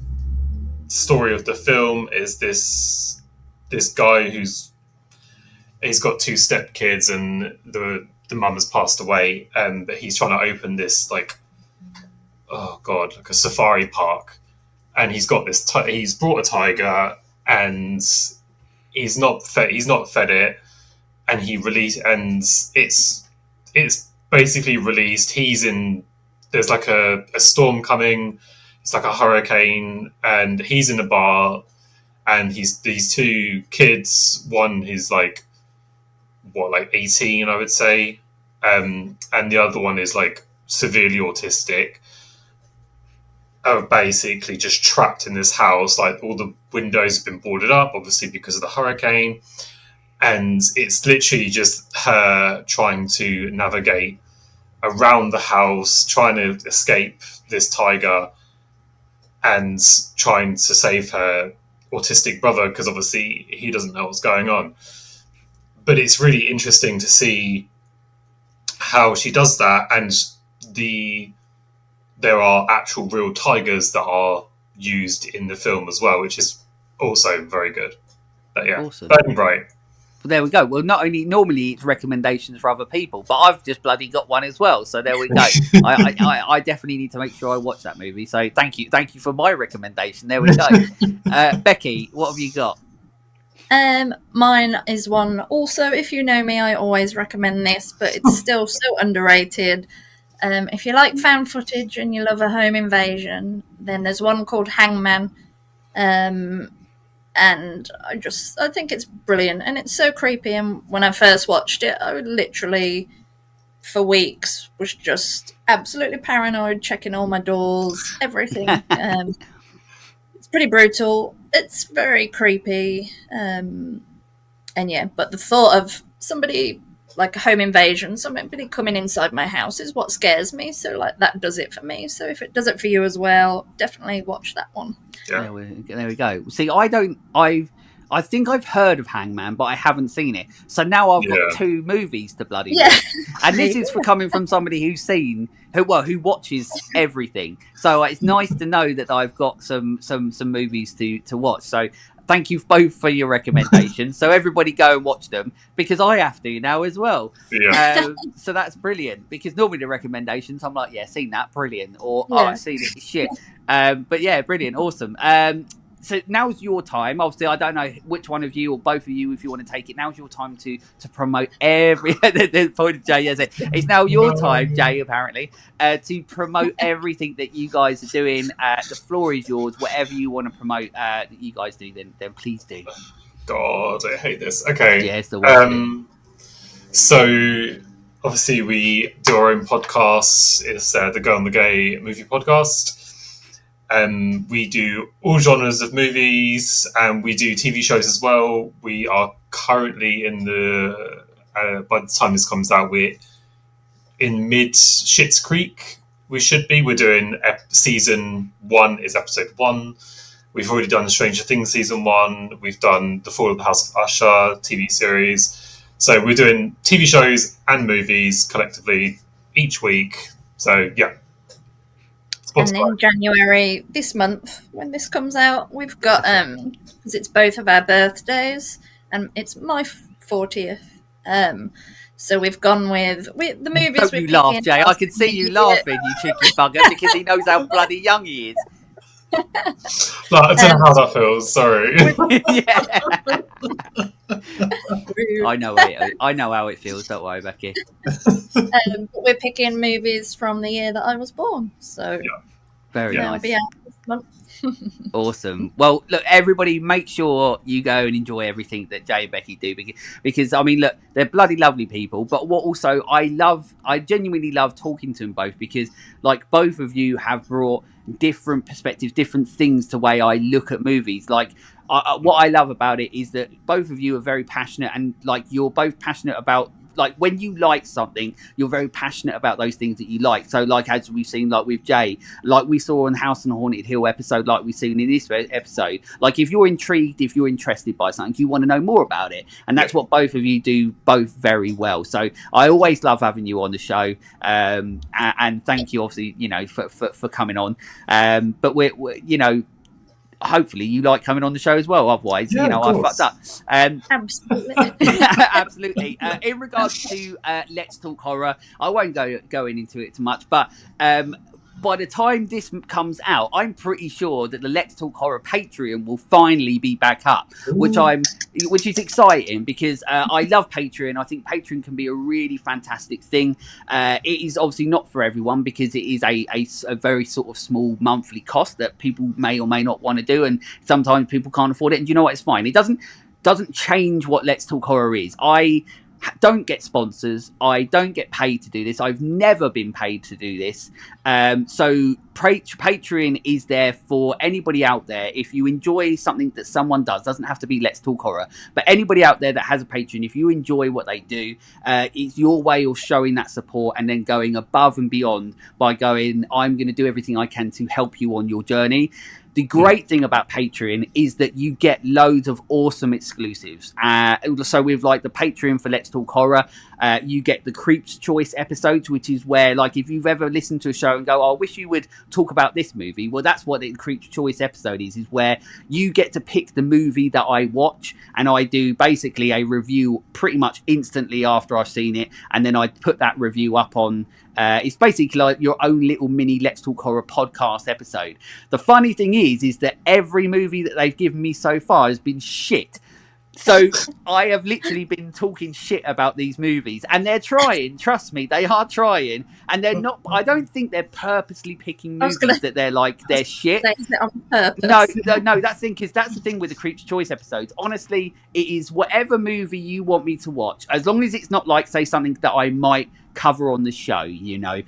story of the film is this guy he's got 2 stepkids, and the mum has passed away, but he's trying to open this like a safari park, and he's got this. He's brought a tiger, and he's not fed it, and it's basically released. There's like a storm coming. It's like a hurricane, and he's in a bar, and these 2 kids. One is like 18, I would say, and the other one is like severely autistic. Are basically just trapped in this house. Like all the windows have been boarded up, obviously because of the hurricane, and it's literally just her trying to navigate around the house, trying to escape this tiger and trying to save her autistic brother, because obviously he doesn't know what's going on. But it's really interesting to see how she does that, and there are actual real tigers that are used in the film as well, which is also very good. But yeah, awesome. Burning Bright. Well, there we go. Well, normally it's recommendations for other people, but I've just bloody got one as well. So there we go. I definitely need to make sure I watch that movie. So thank you for my recommendation. There we go. Becky, what have you got? Mine is one also. If you know me, I always recommend this, but it's still so underrated. If you like found footage and you love a home invasion, then there's one called Hangman. And I think it's brilliant, and it's so creepy. And when I first watched it, I would literally, for weeks, was just absolutely paranoid, checking all my doors, everything. It's pretty brutal. It's very creepy. And yeah, but the thought of somebody, like a home invasion, somebody coming inside my house is what scares me. So like that does it for me. So if it does it for you as well, definitely watch that one. Yeah. There we go. See, I think I've heard of Hangman, but I haven't seen it. So now I've got 2 movies to bloody watch. And this is for coming from somebody who watches everything. So it's nice to know that I've got some movies to watch. So thank you both for your recommendations. So everybody go and watch them, because I have to now as well. Yeah. So that's brilliant, because normally the recommendations I'm like, yeah, seen that, brilliant, or I've seen it, shit. But yeah, brilliant, awesome. So now's your time. Obviously, I don't know which one of you or both of you, if you want to take it. Now's your time to promote the point of Jay. Yes, it's now your time, Jay. Apparently, to promote everything that you guys are doing. The floor is yours. Whatever you want to promote that you guys do, then please do. God, I hate this. Okay. Yeah, it's the worst. So obviously we do our own podcasts. It's the Go on the Gay movie podcast. We do all genres of movies, and we do TV shows as well. We are currently in the by the time this comes out, we're in mid Schitt's Creek. We're doing season 1 is episode 1. We've already done Stranger Things season 1. We've done The Fall of the House of Usher TV series. So we're doing TV shows and movies collectively each week. So yeah. And in January this month, when this comes out, we've got because it's both of our birthdays, and it's my 40th. So we've gone with the movies. Don't you laugh, Jay? I can see you laughing, you cheeky bugger, because he knows how bloody young he is. I don't know how that feels. Sorry. I know how it feels. Don't worry, Becky. But we're picking movies from the year that I was born, so very they'll nice. be out this month. Awesome. Well, look, everybody, make sure you go and enjoy everything that Jay and Becky do because I mean, look, they're bloody lovely people. But what also I genuinely love talking to them both because, like, both of you have brought different perspectives, different things to the way I look at movies. Like, what I love about it is that both of you are very passionate and, like, you're both passionate about. Like, when you like something, you're very passionate about those things that you like. So, like, as we've seen, like, with Jay, like we saw on House on Haunted Hill episode, like we've seen in this episode, like, if you're intrigued, if you're interested by something, you want to know more about it. And that's what both of you do both very well. So I always love having you on the show. And thank you, obviously, you know, for coming on. But we're, you know, hopefully you like coming on the show as well. Otherwise, you know, I fucked up. Absolutely. Absolutely. In regards to Let's Talk Horror, I won't go into it too much, but by the time this comes out, I'm pretty sure that the Let's Talk Horror Patreon will finally be back up, which is exciting because I love Patreon. I think Patreon can be a really fantastic thing. It is obviously not for everyone because it is a very sort of small monthly cost that people may or may not want to do, and sometimes people can't afford it. And you know what? It's fine. It doesn't change what Let's Talk Horror is. I don't get sponsors. I don't get paid to do this. I've never been paid to do this. So Patreon is there for anybody out there. If you enjoy something that someone doesn't have to be Let's Talk Horror, but anybody out there that has a Patreon, if you enjoy what they do, it's your way of showing that support and then going above and beyond by going, I'm going to do everything I can to help you on your journey. The great thing about Patreon is that you get loads of awesome exclusives. So with like the Patreon for Let's Talk Horror, you get the Creep's Choice episodes, which is where, like, if you've ever listened to a show and go, oh, I wish you would talk about this movie. Well, that's what the Creep's Choice episode is where you get to pick the movie that I watch, and I do basically a review pretty much instantly after I've seen it, and then I put that review up on it's basically like your own little mini Let's Talk Horror podcast episode. The funny thing is that every movie that they've given me so far has been shit. So I have literally been talking shit about these movies, and they're trying. Trust me, they are trying, and they're not. I don't think they're purposely picking movies that they're shit. On purpose. No. That's the thing with the Creep's Choice episodes. Honestly, it is whatever movie you want me to watch, as long as it's not like, say, something that I might cover on the show, you know.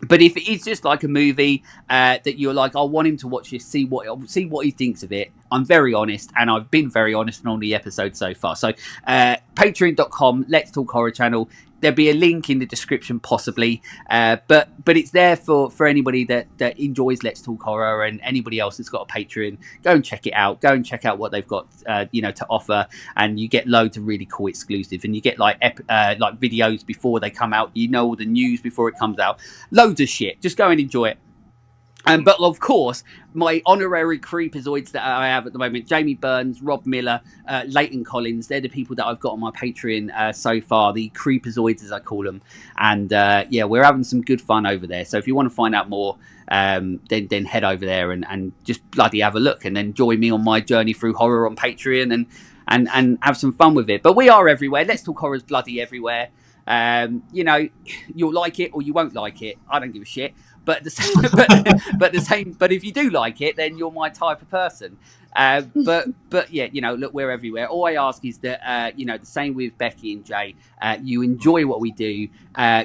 But if it is just like a movie that you're like, I want him to watch this, see what he thinks of it, I'm very honest, and I've been very honest on the episode so far. So patreon.com, Let's Talk Horror Channel. There'll be a link in the description possibly, but it's there for anybody that enjoys Let's Talk Horror, and anybody else that's got a Patreon. Go and check it out. Go and check out what they've got to offer, and you get loads of really cool exclusive, and you get like videos before they come out. You know all the news before it comes out. Loads of shit. Just go and enjoy it. But of course, my honorary creepazoids that I have at the moment, Jamie Burns, Rob Miller, Leighton Collins, they're the people that I've got on my Patreon so far, the creepazoids as I call them. And we're having some good fun over there. So if you want to find out more, then head over there and just bloody have a look, and then join me on my journey through horror on Patreon and have some fun with it. But we are everywhere. Let's Talk Horror's bloody everywhere. You'll like it or you won't like it. I don't give a shit. But but if you do like it, then you're my type of person. But yeah, look, we're everywhere. All I ask is that the same with Becky and Jay. You enjoy what we do.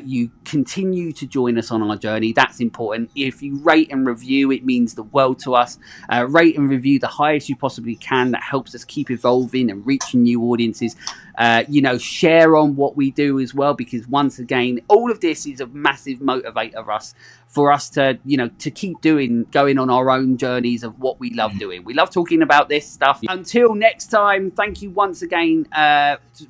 You continue to join us on our journey. That's important. If you rate and review, it means the world to us. Rate and review the highest you possibly can. That helps us keep evolving and reaching new audiences. Share on what we do as well, because once again, all of this is a massive motivator for us to keep going on our own journeys of what we love doing. We love talking about this stuff. Until next time, thank you once again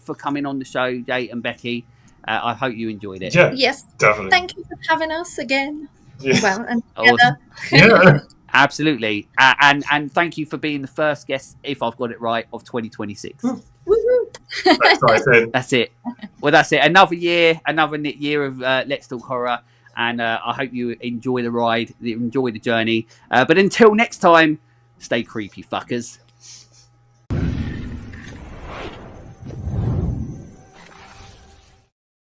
for coming on the show, Jay and Becky. I hope you enjoyed it. Yeah, yes, definitely. Thank you for having us again. Yeah. Well, and together. Awesome. Yeah. Absolutely. And thank you for being the first guest, if I've got it right, of 2026. Woohoo! That's right. That's it. Well, that's it. Another year of Let's Talk Horror. And I hope you enjoy the ride, enjoy the journey. But until next time, stay creepy, fuckers.